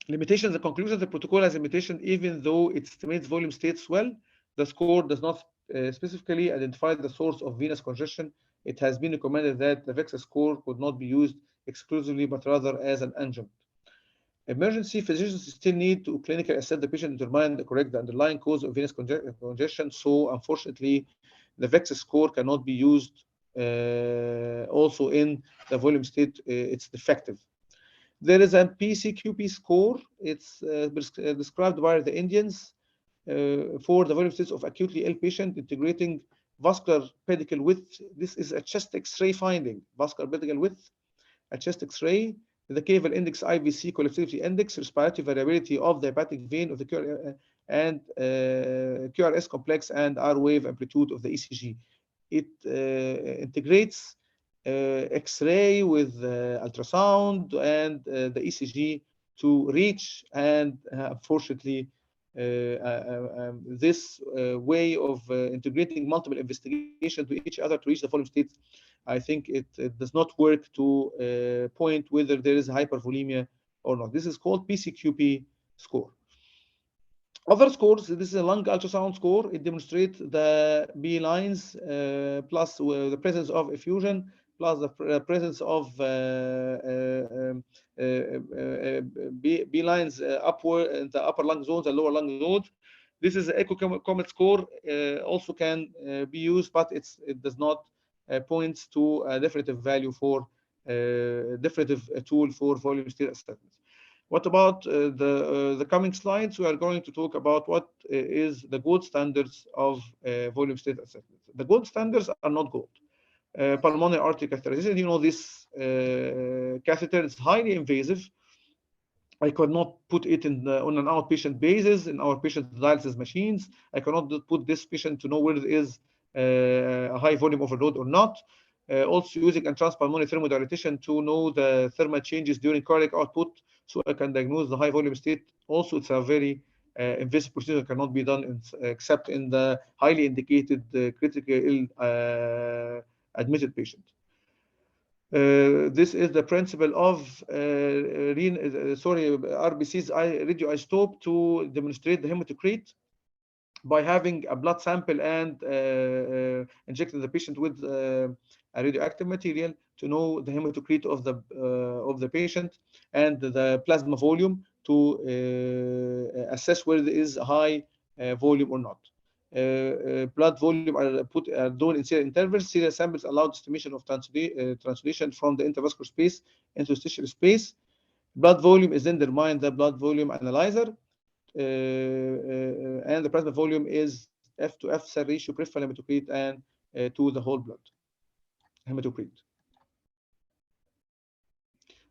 Limitations. The conclusion: the protocol has limitation, even though it estimates volume states well. The score does not specifically identify the source of venous congestion. It has been recommended that the VEXAS score could not be used exclusively, but rather as an adjunct. Emergency physicians still need to clinically assess the patient to determine the correct underlying cause of venous congestion. So, unfortunately, the VEXAS score cannot be used also in the volume state. It's defective. There is a PCQP score. It's described by the Indians for the volume states of acutely ill patient, integrating vascular pedicle width. This is a chest X-ray finding. Vascular pedicle width, a chest X-ray, the caval index, IVC collectivity index, respiratory variability of the hepatic vein of the QR, and QRS complex and R wave amplitude of the ECG. It integrates X-ray with ultrasound and the ECG to reach, and unfortunately, this way of integrating multiple investigations to each other to reach the volume states, I think it does not work to point whether there is hypervolemia or not. This is called PCQP score. Other scores, this is a lung ultrasound score. It demonstrates the B lines plus the presence of effusion plus the presence of B lines upward in the upper lung zones and lower lung zones. This is an echo comet score, also can be used, but it does not point to a definitive value for definitive tool for volume state assessment. What about the coming slides? We are going to talk about what is the gold standards of volume state assessment. The gold standards are not gold. Pulmonary artery catheterization, you know, this catheter is highly invasive. I could not put it on an outpatient basis in our patient dialysis machines. I cannot put this patient to know whether there is a high volume overload or not. Also using a transpulmonary thermodilatation to know the thermal changes during cardiac output, so I can diagnose the high volume state. Also, it's a very invasive procedure, cannot be done except in the highly indicated critically ill admitted patient. This is the principle of RBC's radioisotope to demonstrate the hematocrit by having a blood sample and injecting the patient with a radioactive material to know the hematocrit of the patient and the plasma volume to assess whether there is a high volume or not. Blood volume are done in serial intervals. Serial samples allow estimation of translation from the intravascular space into interstitial space. Blood volume is then determined the blood volume analyzer, and the plasma volume is F to F cell ratio peripheral hematocrit and to the whole blood hematocrit.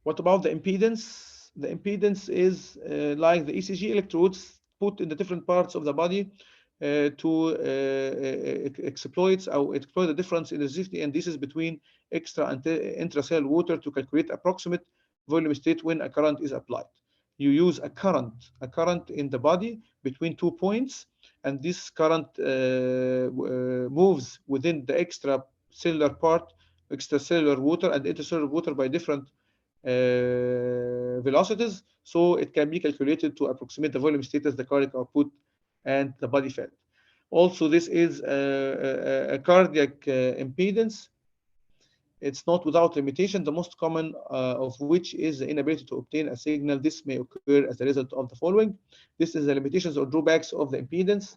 What about the impedance? The impedance is like the ECG electrodes put in the different parts of the body to exploit the difference in resistivity and distances between extra and intracellular water to calculate approximate volume state when a current is applied. You use a current in the body between 2 points, and this current moves within the extracellular part, extracellular water and intercellular water by different velocities, so it can be calculated to approximate the volume status, the cardiac output, and the body fat. Also, this is a cardiac impedance. It's not without limitation, the most common of which is the inability to obtain a signal. This may occur as a result of the following. This is the limitations or drawbacks of the impedance.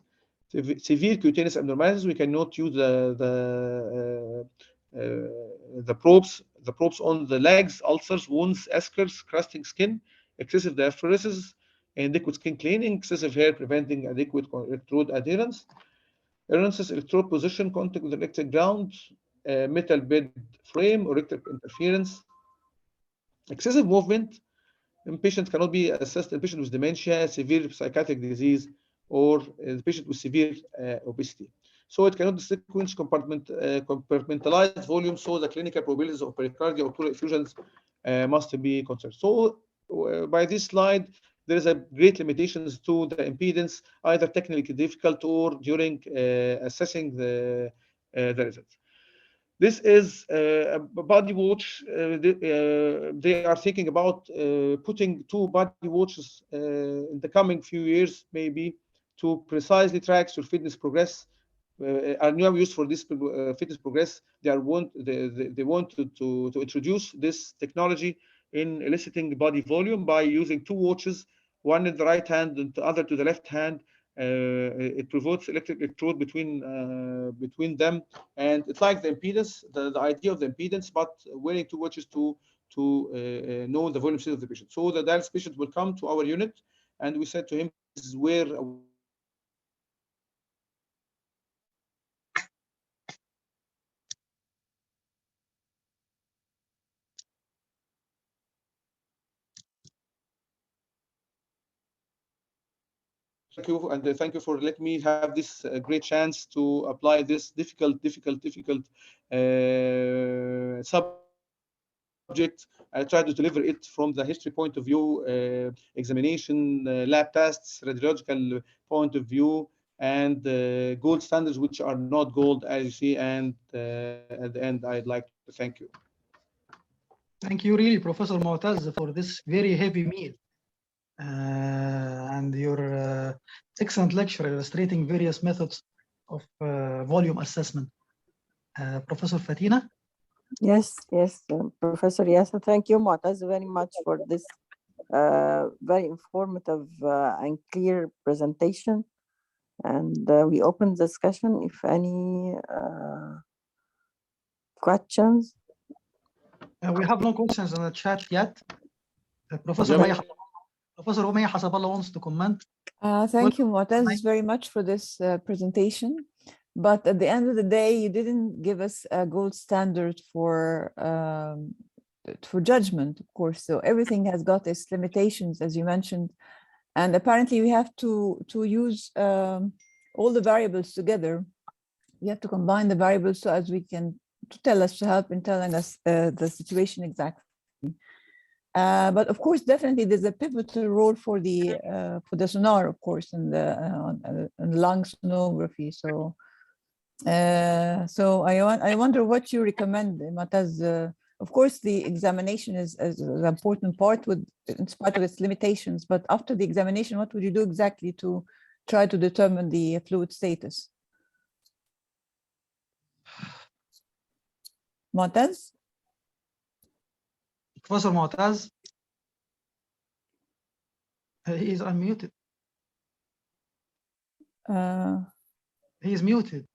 Severe cutaneous abnormalities, we cannot use the probes on the legs, ulcers, wounds, eschars, crusting skin, excessive diaphoresis, inadequate skin cleaning, excessive hair preventing adequate electrode adherence, erroneous electrode position, contact with the electric ground, metal bed frame or electric interference, excessive movement. Patient cannot be assessed in patient with dementia, severe psychiatric disease, or the patient with severe obesity. So it cannot sequence compartmentalized volume, so the clinical probabilities of pericardial or pleural effusions must be considered. So by this slide, there is a great limitations to the impedance, either technically difficult or during assessing the results. This is a body watch. They are thinking about putting 2 body watches in the coming few years, maybe, to precisely track your fitness progress. Are new use for this fitness progress. They want to introduce this technology in eliciting body volume by using 2 watches, one in the right hand and the other to the left hand. It provides electric electrode between them, and it's like the impedance, the idea of the impedance, but wearing 2 watches to know the volume state of the patient. So the dialysis patient will come to our unit, and we said to him, "This is where." Thank you, and thank you for letting me have this great chance to apply this difficult subject. I try to deliver it from the history point of view, examination, lab tests, radiological point of view, and gold standards, which are not gold, as you see. And at the end, I'd like to thank you.
Thank you, really, Professor Moataz, for this very heavy meal. And your excellent lecture illustrating various methods of volume assessment. Professor Fatina?
Yes, Professor. Yes, thank you, Moataz, very much for this very informative and clear presentation. And we open the discussion if any questions.
We have no questions in the chat yet. Professor Umayya Hasabullah wants to comment.
Thank you, Moataz, very much for this presentation. But at the end of the day, you didn't give us a gold standard for judgment, of course. So everything has got its limitations, as you mentioned. And apparently we have to use all the variables together. We have to combine the variables so as we can to help in telling us the situation exactly. But of course, definitely there's a pivotal role for the sonar, of course, and the lung sonography. So I wonder what you recommend, Moataz. Of course, the examination is an important part in spite of its limitations. But after the examination, what would you do exactly to try to determine the fluid status? Moataz?
Professor Moataz? He is unmuted. He is muted.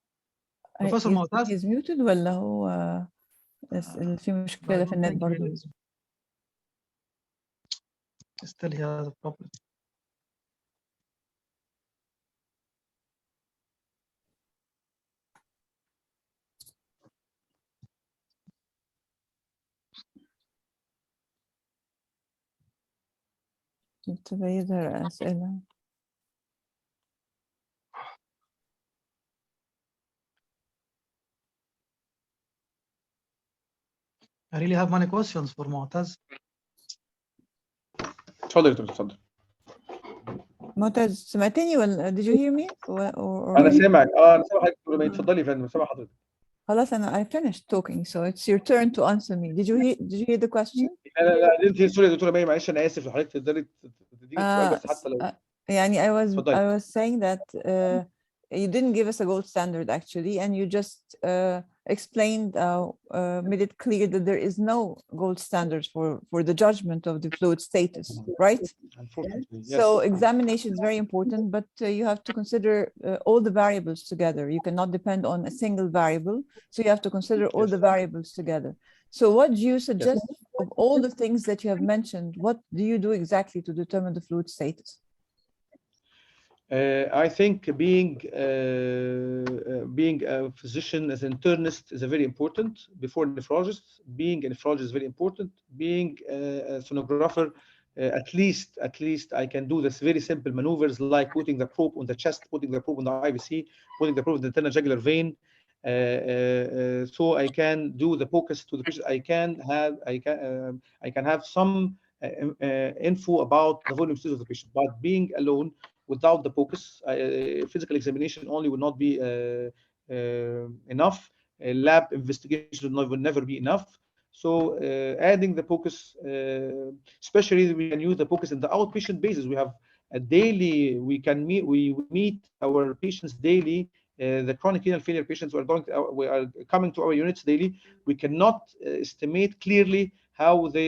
Professor Moataz?
He is muted ولا هو في مشكلة في النت برضه؟
Still he has a problem.
تبيدها أسئلة.
I really have many questions for Moataz.
اتفضل.
معتز سمعتني ولا did you hear me
انا سامعك انا سامع حضرتك دكتور مي، اتفضلي يا فندم، سامع حضرتك.
خلاص I finished talking so it's your turn to answer me. Did you hear the question?
لا انت سوري يا دكتوره مي، معلش انا اسف لو حضرتك تقدري تديني السؤال بس حتى لو
يعني I
اتفضلي.
was saying that you didn't give us a gold standard actually, and you just explained, made it clear that there is no gold standard for the judgment of the fluid status, right?
Unfortunately, yes.
So examination is very important, but you have to consider all the variables together. You cannot depend on a single variable, so you have to consider all the variables together. So what do you suggest of all the things that you have mentioned? What do you do exactly to determine the fluid status?
I think being a physician as an internist is very important before nephrologist. Being a nephrologist is very important. Being a sonographer, at least I can do this very simple maneuvers like putting the probe on the chest, putting the probe on the IVC, putting the probe on the internal jugular vein. So I can do the focus to the patient. I can have some info about the volume status of the patient, but being alone without the focus, physical examination only will not be enough. Lab investigation will never be enough. So adding the focus, especially we can use the focus in the outpatient basis. We have a daily, we meet our patients daily. The chronic renal failure patients we are coming to our units daily. We cannot estimate clearly how they,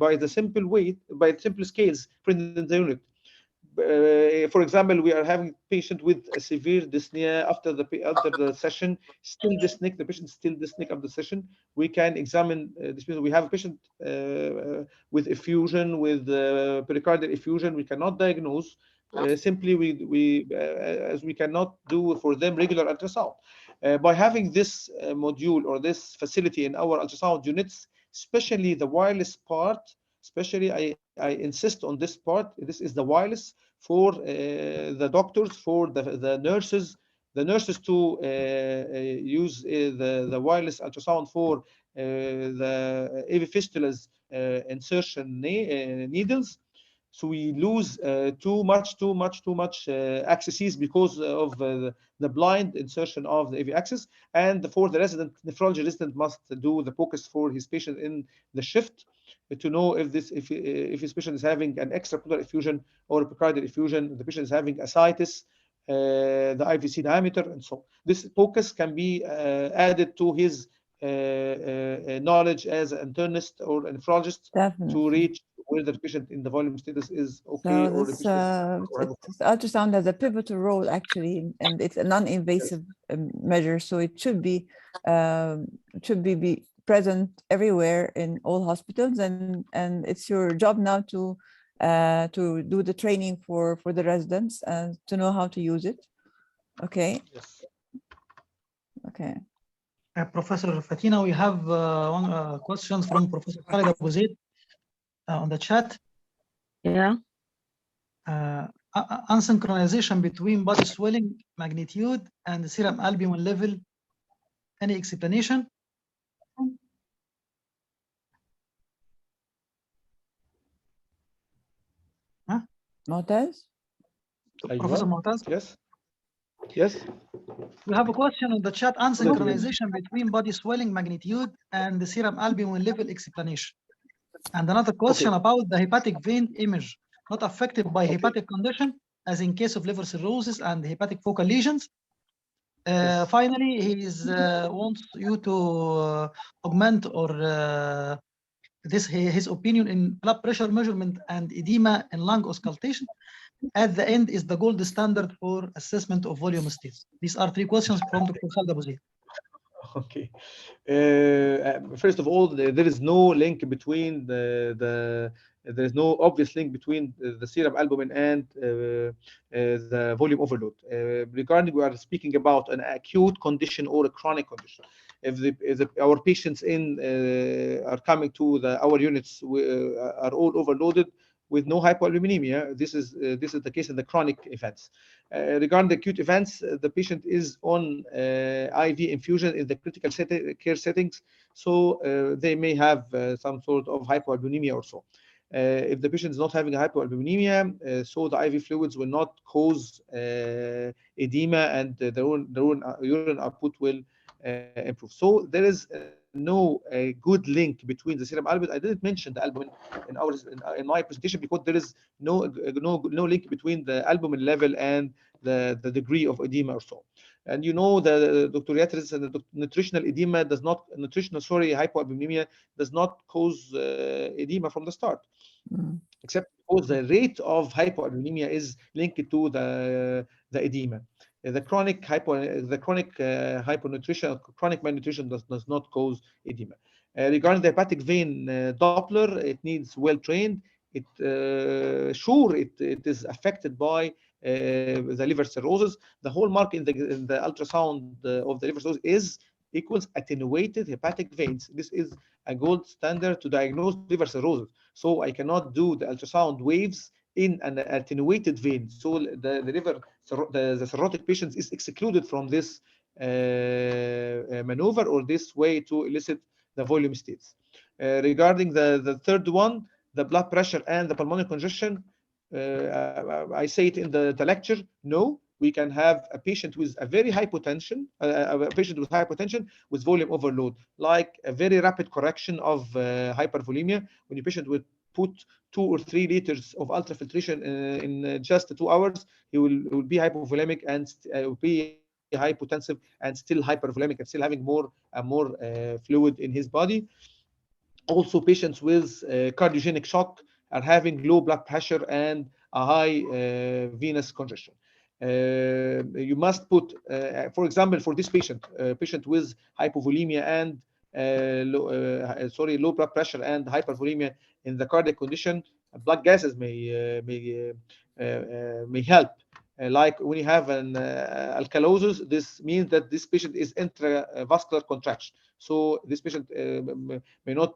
by the simple scales printed in the unit. For example, we are having a patient with a severe dyspnea after the session, still dyspneic. The patient still dyspneic after the session. We can examine this patient. We have a patient with effusion, with pericardial effusion. We cannot diagnose. Simply, as we cannot do for them regular ultrasound. By having this module or this facility in our ultrasound units, especially the wireless part, especially I insist on this part. This is the wireless for the doctors, for the nurses. The nurses to use the wireless ultrasound for the AV fistulas insertion needles. So we lose too much accesses because of the blind insertion of the AV access. And for the resident, nephrology resident must do the focus for his patient in the shift to know if his patient is having an extrapleural effusion or a pericardial effusion, the patient is having ascites, the IVC diameter, and so on. This focus can be added to his knowledge as an internist or a nephrologist.
Definitely.
To reach whether the patient in the volume status is okay
So
or
this, ultrasound has a pivotal role actually, and it's a non-invasive measure, so it should be present everywhere in all hospitals, and it's your job now to do the training for the residents and to know how to use it. Okay.
Yes.
Okay.
Professor Fatina, we have one questions from Professor Khalid Abu Zaid on the chat.
Yeah.
Unsynchronization between body swelling magnitude and serum albumin level. Any explanation? Huh?
Moataz?
Professor Moataz?
Yes. Yes.
We have a question on the chat. Unsynchronization between body swelling magnitude and the serum albumin level explanation. And another question about the hepatic vein image, not affected by hepatic condition, as in case of liver cirrhosis and hepatic focal lesions. Finally, he wants you to augment or his opinion in blood pressure measurement and edema and lung auscultation. At the end is the gold standard for assessment of volume status. These are three questions from Dr. Khalid Abu Zaid.
Okay. First of all, there is no link between there is no obvious link between the serum albumin and the volume overload. Regarding, we are speaking about an acute condition or a chronic condition. If our patients are coming to our units are all overloaded with no hypoalbuminemia, this is the case in the chronic events. Regarding the acute events, the patient is on IV infusion in the critical care settings, so they may have some sort of hypoalbuminemia or so. If the patient is not having a hypoalbuminemia, so the IV fluids will not cause edema, and the urine output will improve. So there is no good link between the serum albumin. I didn't mention the albumin in my presentation because there is no link between the albumin level and the degree of edema or so. And you know, the Dr. Yatris, the nutritional edema does not, hypoalbuminemia does not cause edema from the start, except because the rate of hypoalbuminemia is linked to the edema. The chronic hyponutrition, chronic malnutrition does not cause edema. Regarding the hepatic vein Doppler, it needs well trained. It is affected by the liver cirrhosis. The hallmark in the ultrasound of the liver cirrhosis equals attenuated hepatic veins. This is a gold standard to diagnose liver cirrhosis. So I cannot do the ultrasound waves in an attenuated vein. So the cirrhotic patient is excluded from this maneuver or this way to elicit the volume states. Regarding the third one, the blood pressure and the pulmonary congestion, I say it in the lecture, no, we can have a patient with a very hypotension, with volume overload, like a very rapid correction of hypervolemia. When your patient would put 2 or 3 liters of ultrafiltration in just 2 hours, he will be hypovolemic and will be hypotensive and still hypervolemic and still having more and more fluid in his body. Also, patients with cardiogenic shock are having low blood pressure and a high venous congestion. You must put, for example, for this patient with hypovolemia and low blood pressure and hypervolemia in the cardiac condition, blood gases may help. Like when you have an alkalosis, this means that this patient is intravascular contraction. So this patient may not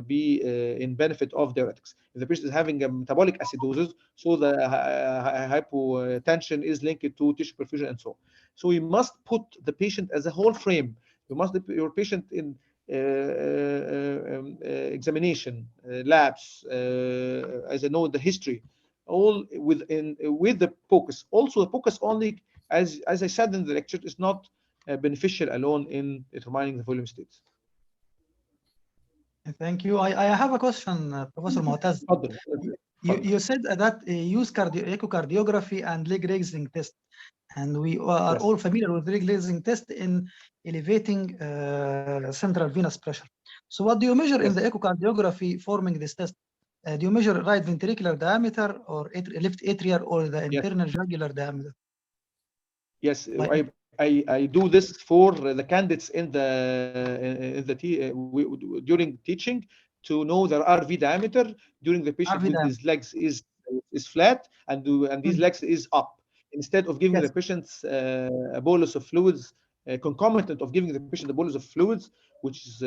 be in benefit of diuretics. If the patient is having a metabolic acidosis, so the hypotension is linked to tissue perfusion and so on. So you must put the patient as a whole frame. You must put your patient in examination, labs, as I know the history, all with the focus. Also, the focus only, as I said in the lecture, is not beneficial alone in determining the volume states.
Thank you. I have a question, Professor Moataz. You said that use echocardiography and leg raising test, and we are all familiar with leg raising test in elevating central venous pressure. So what do you measure in the echocardiography forming this test? Do you measure right ventricular diameter or left atrial or the internal jugular diameter?
Yes, I do this for the candidates during teaching to know their RV diameter during the patient with his legs is flat and these legs is up. Instead of giving the patients a bolus of fluids, concomitant of giving the patient a bolus of fluids, which is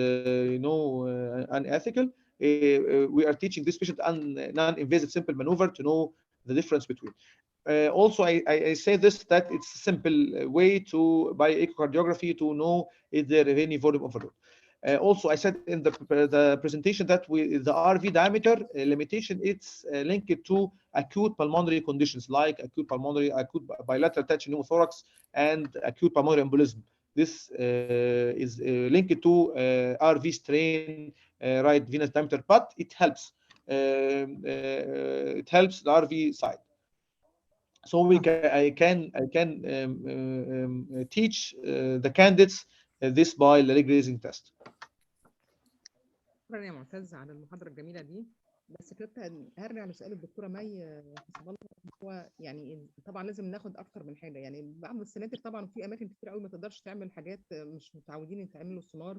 unethical, we are teaching this patient non-invasive simple maneuver to know the difference between. Also, I say this, that it's a simple way to, by echocardiography, to know if there is any volume overload. Also, I said in the presentation that the RV diameter limitation, it's linked to acute pulmonary conditions like acute bilateral tension pneumothorax and acute pulmonary embolism. This is linked to RV strain, right venous diameter, but it helps. It helps the RV side. So I can teach the candidates this by the leg raising test.
شكرا يا معتز على المحاضرة الجميلة دي. بس كنت هرجع لسؤال الدكتورة مي حسب الله. هو يعني طبعا لازم ناخد أكتر من حاجة، يعني بعض السناتر طبعا في أماكن كتير قوي ما تقدرش تعمل حاجات مش متعودين يتعملوا سونار،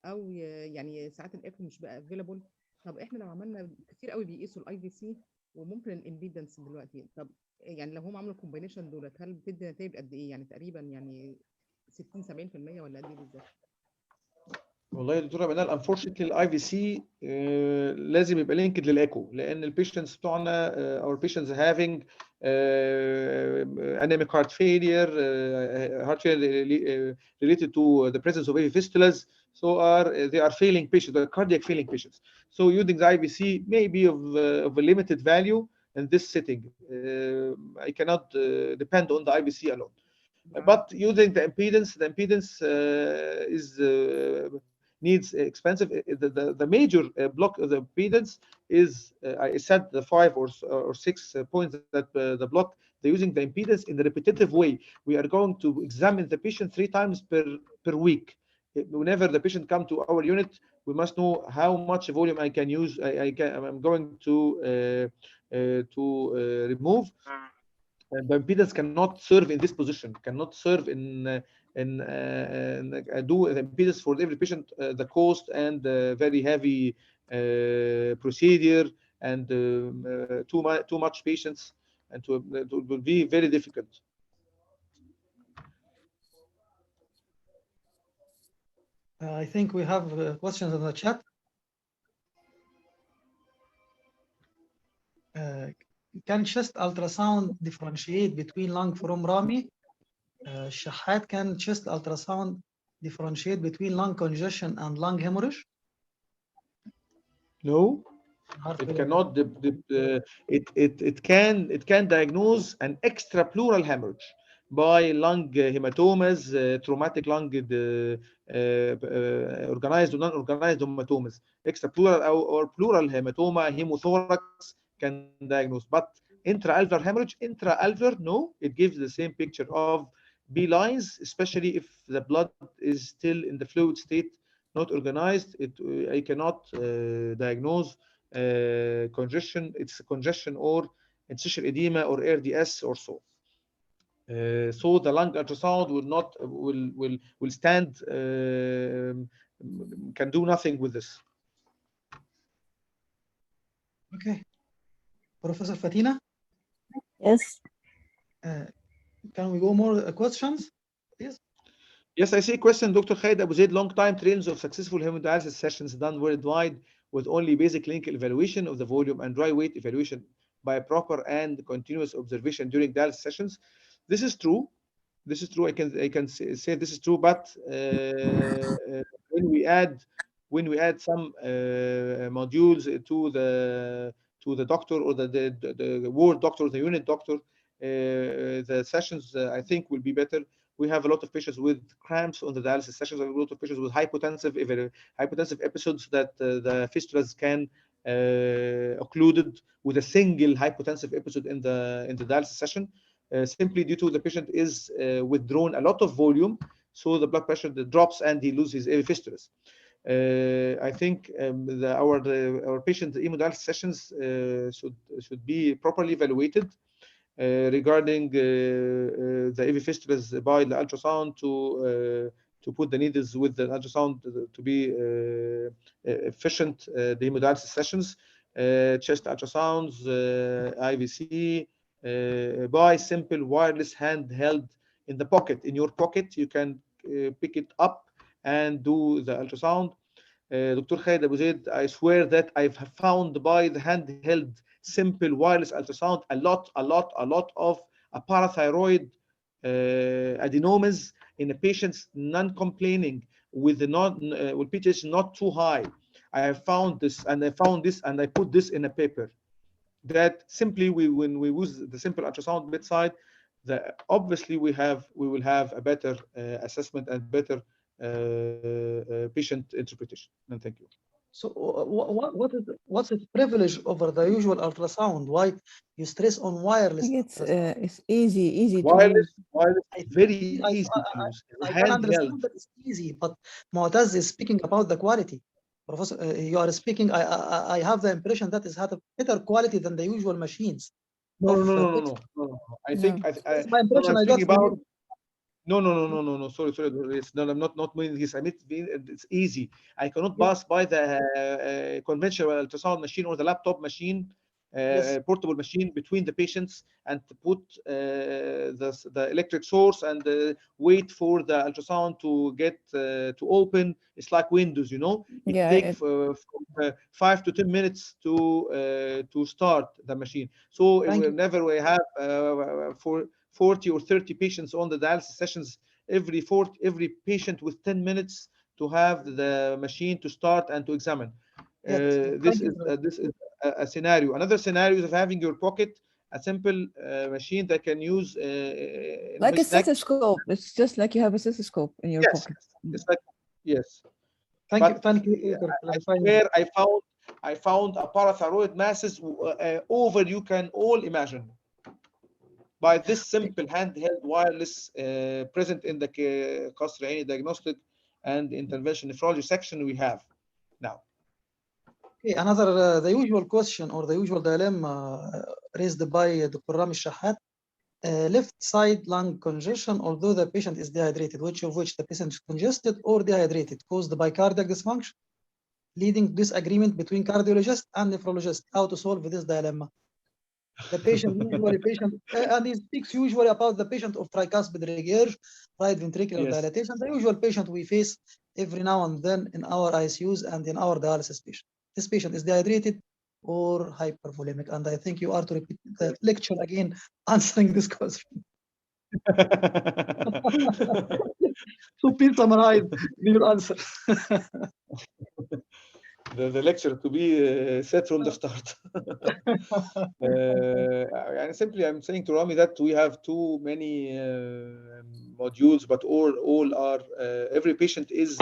أو يعني ساعات الإيكو مش بقى افيلابل. طب إحنا لو عملنا كتير قوي بيقيسوا الأي في سي وممكن الإمبيدنس دلوقتي، طب يعني لو هم عملوا كومبينيشن دولت هل بتدي نتائج قد ايه؟ يعني تقريبا يعني 60 70% ولا قد ايه بالظبط؟
والله يا دكتوره منال، انفورشنتلي الاي في سي لازم يبقى لينكد للايكو، لان البيشنتس بتوعنا اور بيشنتس هافينج anemic heart failure, related to the presence of AV fistulas. So they are failing patients, they are cardiac failing patients. So using the IVC may be of a limited value in this setting. I cannot depend on the IVC alone. But using the impedance needs expensive. The major block of the impedance is I said the 5 or 6 points that the block. They're using the impedance in the repetitive way. We are going to examine the patient 3 times per week. Whenever the patient come to our unit, we must know how much volume I can use. I'm going to remove. The impedance cannot serve in this position, cannot serve in do the impedance for every patient, the cost and very heavy procedure and too much patients, and it will be very difficult.
I think we have questions in the chat. Can chest ultrasound differentiate between lung from Rami? Shahat, can chest ultrasound differentiate between lung congestion and lung hemorrhage?
No, it cannot. It can diagnose an extra pleural hemorrhage by lung hematomas, traumatic lung organized or non-organized hematomas, extra pleural or pleural hematoma, hemothorax can diagnose. But intra-alveolar hemorrhage, intra-alveolar, no, it gives the same picture of B lines, especially if the blood is still in the fluid state, not organized. I cannot diagnose congestion. It's congestion or interstitial edema or RDS or so. So the lung ultrasound will stand, can do nothing with this.
Okay, Professor Fatina.
Yes.
Can we go more questions, please?
Yes, I see a question, Dr. Khalid Abu Zaid. Long time trails of successful hemodialysis sessions done worldwide with only basic clinical evaluation of the volume and dry weight evaluation by proper and continuous observation during dialysis sessions. This is true. This is true. I can say this is true. But when we add some modules to the doctor or the ward doctor, the unit doctor, the sessions I think will be better. We have a lot of patients with cramps on the dialysis sessions. A lot of patients with hypotensive episodes that the fistulas can occluded with a single hypotensive episode in the dialysis session, simply due to the patient is withdrawn a lot of volume, so the blood pressure drops and he loses AV fistulas. I think our patient hemodialysis sessions should be properly evaluated regarding the AV fistulas by the ultrasound to put the needles with the ultrasound to be efficient. The hemodialysis sessions, chest ultrasounds, IVC, by simple wireless handheld in the pocket. In your pocket, you can pick it up and do the ultrasound. Dr. Khalid Abu Zaid, I swear that I've found by the handheld simple wireless ultrasound a lot of parathyroid adenomas in the patients non-complaining with the with pH not too high. I have found this and I found this and I put this in a paper. That simply when we use the simple ultrasound bedside, obviously we will have a better assessment and better patient interpretation. And thank you.
So what's the privilege over the usual ultrasound? Why you stress on wireless?
It's easy
wireless,
to use.
Wireless, very easy to use.
I can understand that it's easy, but Moataz is speaking about the quality. Professor, you are speaking. I have the impression that it's had a better quality than the usual machines.
No. I think
my impression.
I'm speaking about. No. Sorry. No, I'm not meaning this. I mean, it's easy. I cannot pass by the conventional ultrasound machine or the laptop machine portable machine between the patients and to put the electric source and wait for the ultrasound to get to open. It's like Windows, you know. It
Yeah,
takes 5 to 10 minutes to start the machine. So whenever we have for 40 or 30 patients on the dialysis sessions, every patient with 10 minutes to have the machine to start and to examine. This is a scenario. Another scenario is of having your pocket a simple machine that can use
like a stethoscope. It's just like you have a stethoscope in your pocket.
It's like, yes.
Thank you for clarifying.
Where I found a parathyroid masses over you can all imagine by this simple handheld wireless present in the Qasr Aini diagnostic and intervention nephrology section we have now.
Okay, another the usual question or the usual dilemma raised by Dr. Rami Shahat. Left side lung congestion, although the patient is dehydrated, which the patient is congested or dehydrated, caused by cardiac dysfunction, leading to disagreement between cardiologist and nephrologist. How to solve this dilemma? The patient and he speaks usually about the patient of tricuspid regurg, right ventricular dilatation, the usual patient we face every now and then in our ICUs and in our dialysis patient. This patient is dehydrated or hypervolemic, and I think you are to repeat the lecture again answering this question. So please summarize your answer.
The lecture to be said from the start. And simply, I'm saying to Rami that we have too many modules, but all are every patient is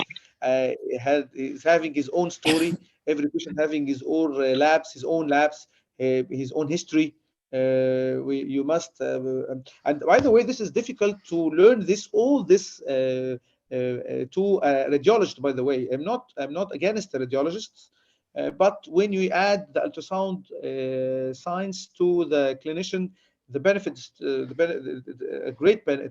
having his own story. Every patient having his own labs, his own history. You must, and by the way, this is difficult to learn all this to a radiologist. By the way, I'm not against the radiologists, but when you add the ultrasound science to the clinician, the benefits, it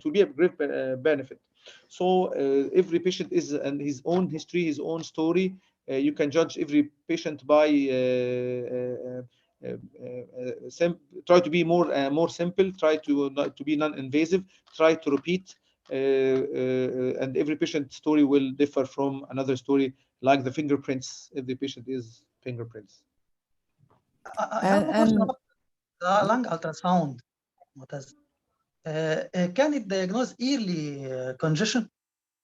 will be a great benefit. So every patient is and his own history, his own story. You can judge every patient by try to be more simple, try to be non-invasive, try to repeat, and every patient story will differ from another story, like the fingerprints. Every patient is fingerprints.
I have a question about lung ultrasound. Can it diagnose early congestion,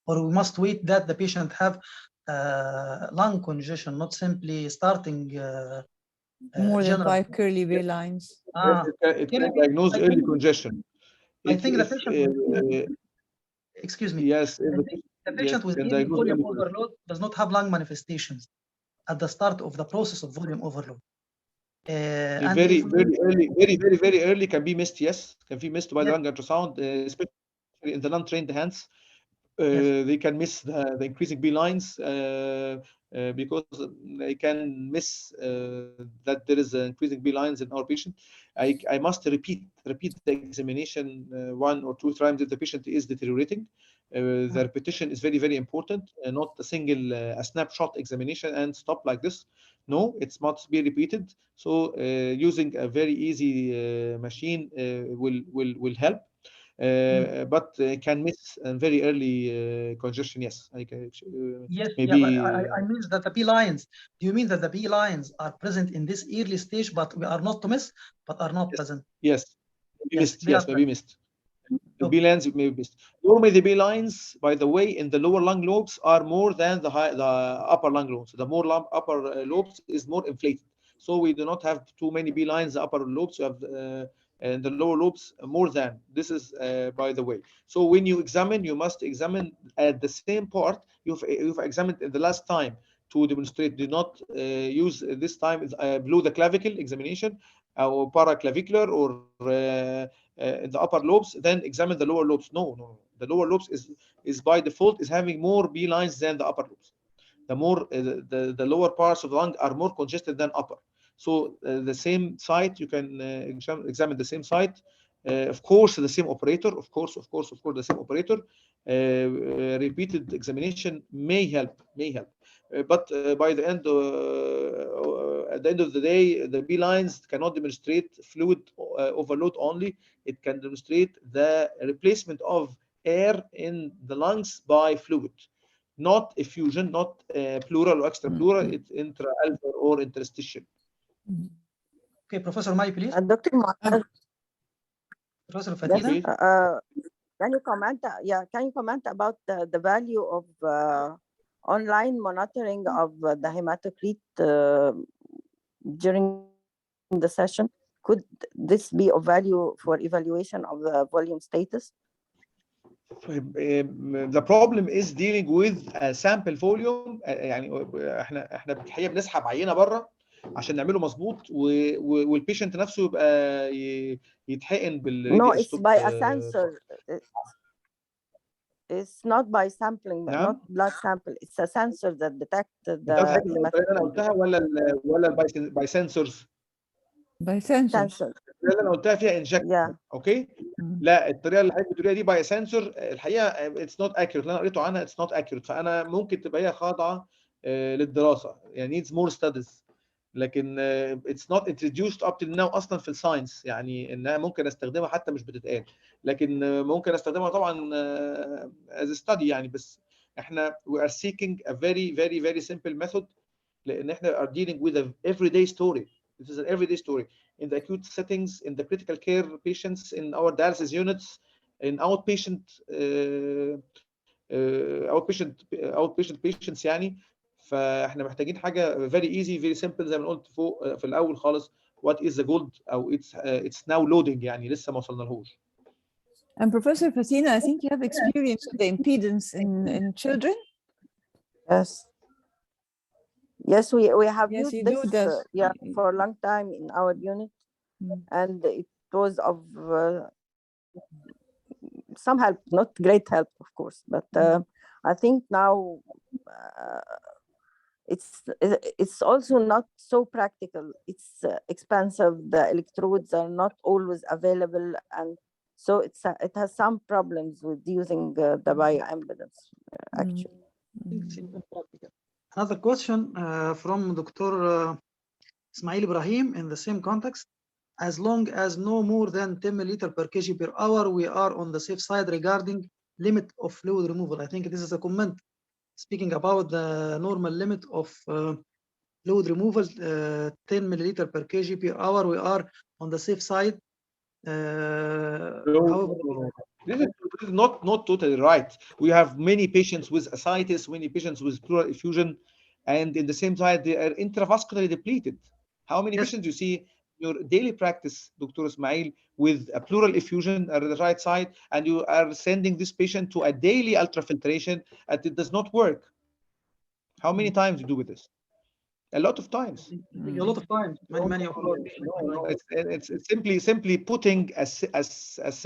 or we must wait that the patient have lung congestion, not simply starting
more than 5 curly V lines?
It can diagnose early congestion.
I think the patient excuse me.
Yes,
the patient with early volume overload does not have lung manifestations at the start of the process of volume overload. And
very early can be missed. Yes, can be missed by the lung ultrasound, especially in the non-trained hands. They can miss the increasing B lines because they can miss that there is increasing B lines in our patient. I must repeat the examination 1 or 2 times if the patient is deteriorating. The repetition is very important, not a single a snapshot examination and stop like this. No, it must be repeated. So using a very easy machine will help. But can miss very early congestion. Yes,
yes,
maybe.
I mean that the B lines. Do you mean that the B lines are present in this early stage, but we are not to miss, but are not present?
Yes, maybe missed. Yes, maybe missed. The
Okay.
B lines may be missed. Normally, the B lines, by the way, in the lower lung lobes are more than the upper lung lobes. The more upper lobes is more inflated. So we do not have too many B lines. The upper lobes have. And the lower lobes more than. This is by the way. So when you examine, you must examine at the same part you've examined the last time to demonstrate. Do not use this time below the clavicle examination or paraclavicular or in the upper lobes. Then examine the lower lobes. No. The lower lobes is by default is having more B lines than the upper lobes. The more the lower parts of the lung are more congested than upper. So the same site, you can examine the same site. Of course, the same operator. Of course, the same operator. Repeated examination may help. but by the end, at the end of the day, the B lines cannot demonstrate fluid overload only. It can demonstrate the replacement of air in the lungs by fluid, not effusion, not pleural or extrapleural. It's intra-alveolar or interstitial.
Okay, Professor Mai, please.
Dr. Moataz,
Professor
yes,
Fatina.
can you comment? Can you comment about the value of online monitoring of the hematocrit during the session? Could this be of value for evaluation of the volume status?
The problem is dealing with a sample volume. يعني احنا الحقيقه بنسحب عينه بره عشان نعمله مظبوط والبيشنت نفسه يبقى يتحقن
No, it's by a sensor. It's not by sampling,
نعم.
not blood sample. It's a sensor that detects the
ده الحاجه اللي انا قلتها ولا باي سنسورز؟
By sensors.
sensor.
اللي انا قلتها فيها انجكشن. اوكي. لا، الطريقه اللي حضرتك بتقوليها دي باي سنسور الحقيقه اتس نوت اكيوريت. اللي انا قريته عنها اتس نوت اكيوريت، فانا ممكن تبقى هي خاضعه للدراسه، يعني نيدز مور ستاديز، لكن اتس نوت انتروديوسد اب تو ناو اصلا في الساينس، يعني انها ممكن استخدمها حتى مش بتتقال، لكن ممكن استخدمها طبعا از ستادي يعني. بس احنا we are seeking a very simple method، لان احنا are dealing with an everyday story. This is an everyday story in the acute settings, in the critical care patients, in our dialysis units, in outpatient patients يعني. فاحنا محتاجين حاجه very easy very simple زي ما قلت فوق في الاول خالص. what is the gold او it's now loading يعني لسه ما وصلنالهوش.
And Professor Fatina, I think you have experience with the impedance in children.
Yes, we have
Yes,
used
you
this
do that.
for a long time in our unit, and it was of some help, not great help, of course, but I think now it's also not so practical. It's expensive. The electrodes are not always available, and so it has some problems with using the bioimpedance actually.
Another question from Dr. Ismail Ibrahim in the same context. As long as no more than 10 milliliter per kg per hour, we are on the safe side regarding limit of fluid removal. I think this is a comment speaking about the normal limit of fluid removal, 10 milliliter per kg per hour. We are on the safe side. However,
this is not totally right. We have many patients with ascites, many patients with pleural effusion, and in the same time they are intravascularly depleted. How many patients you see in your daily practice, Dr. Ismail, with a pleural effusion at the right side, and you are sending this patient to a daily ultrafiltration and it does not work? How many times you do with this? A lot of times.
A lot of times, many of
It's simply putting a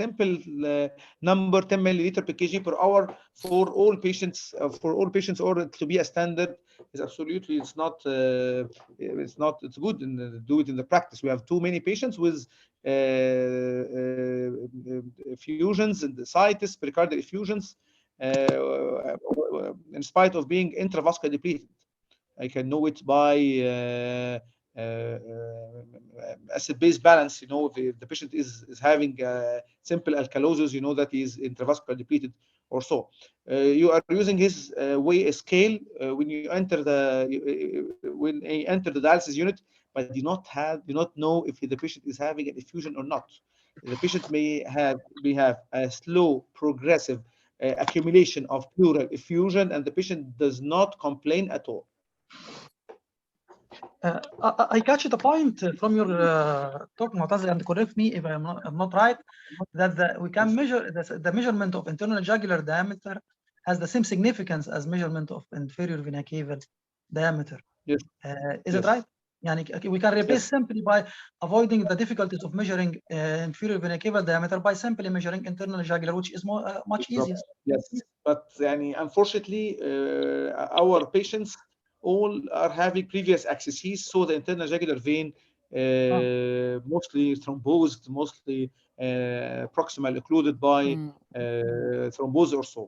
simple number 10 milliliter per kg per hour for all patients or to be a standard is absolutely it's good and do it in the practice. We have too many patients with effusions and ascites, pericardial effusions in spite of being intravascular depleted. I can know it by acid-base balance. You know, if the patient is having simple alkalosis, you know that he is intravascular depleted or so. You are using his weigh scale when you enter the dialysis unit, but do not know if the patient is having an effusion or not. The patient may have a slow progressive accumulation of pleural effusion, and the patient does not complain at all.
I catch the point from your talk, Moataz, and correct me if I'm not right, that we can measure the measurement of internal jugular diameter has the same significance as measurement of inferior vena cava diameter.
Yes.
Is it right? We can replace simply by avoiding the difficulties of measuring inferior vena cava diameter by simply measuring internal jugular, which is much easier.
Yes, but unfortunately, our patients all are having previous accesses, so the internal jugular vein mostly thrombosed, mostly proximal occluded by thrombose or so.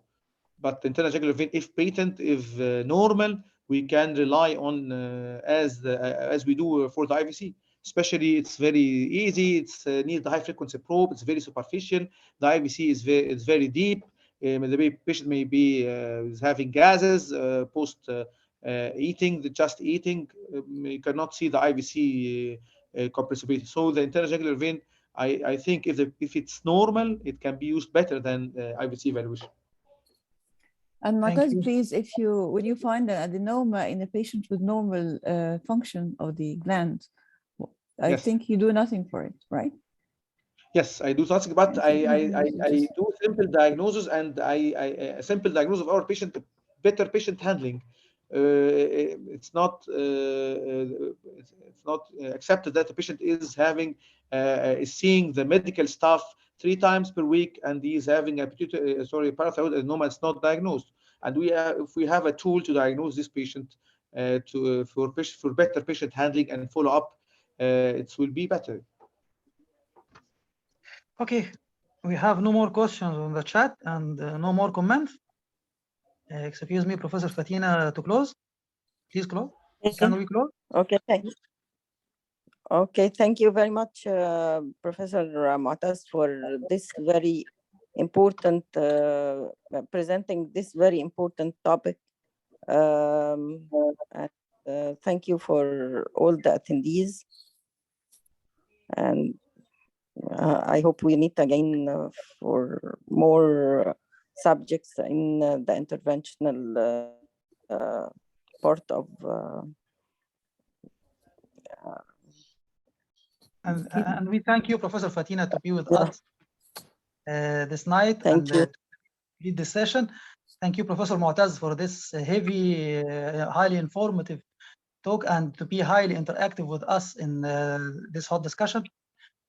But the internal jugular vein, if patent, if normal, we can rely on as we do for the IVC. Especially, it's very easy. It's needs the high frequency probe. It's very superficial. The IVC is very deep. The patient may be is having gases post eating, just eating. You cannot see the IVC compressibility. So the internal jugular vein, I think if it's normal, it can be used better than IVC evaluation.
And
Thank
Moataz,
you.
please, when you find an adenoma in a patient with normal function of the gland, I
Yes.
think you do nothing for it, right?
Yes, I do something, but I do simple diagnosis, and I simple diagnosis of our patient, better patient handling. It's not accepted that the patient is having is seeing the medical staff 3 times per week, and he is having a parathyroid adenoma. It's not diagnosed, and if we have a tool to diagnose this patient for better patient handling and follow up, it will be better.
Okay, we have no more questions on the chat and no more comments. Excuse me, Professor Fatina, to close. Please close. Can we close?
Okay, thank you very much, Professor Moataz, for this very important presenting this very important topic. And, thank you for all the attendees, and I hope we meet again for more subjects in the interventional part of
and we thank you, Professor Fatina, to be with us this night.
Thank you.
Lead the session. Thank you, Professor Moataz, for this heavy, highly informative talk, and to be highly interactive with us in this hot discussion.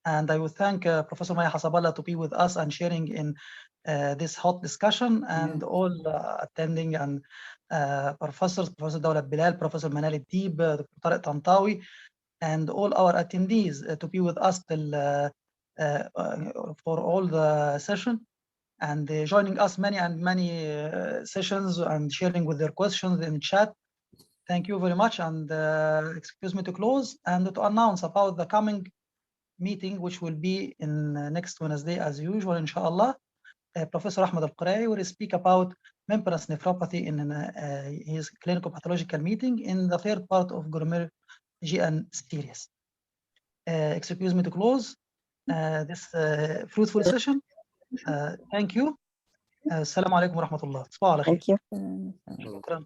And I would thank Professor Maya Hasabala to be with us and sharing in this hot discussion, and all attending and professors, Professor Dawlat Bilal, Professor Manal Deeb, Dr. Tariq Tantawi, and all our attendees to be with us till for all the session, and joining us many sessions and sharing with their questions in chat. Thank you very much, and excuse me to close and to announce about the coming meeting, which will be in next Wednesday as usual, inshallah. Professor Ahmed Al-Qurei will speak about membranous nephropathy in his clinical pathological meeting in the third part of glomerular GN series. Excuse me to close this fruitful session. Thank you. Assalamu alaikum wa rahmatullah.
Thank you.
Shukran.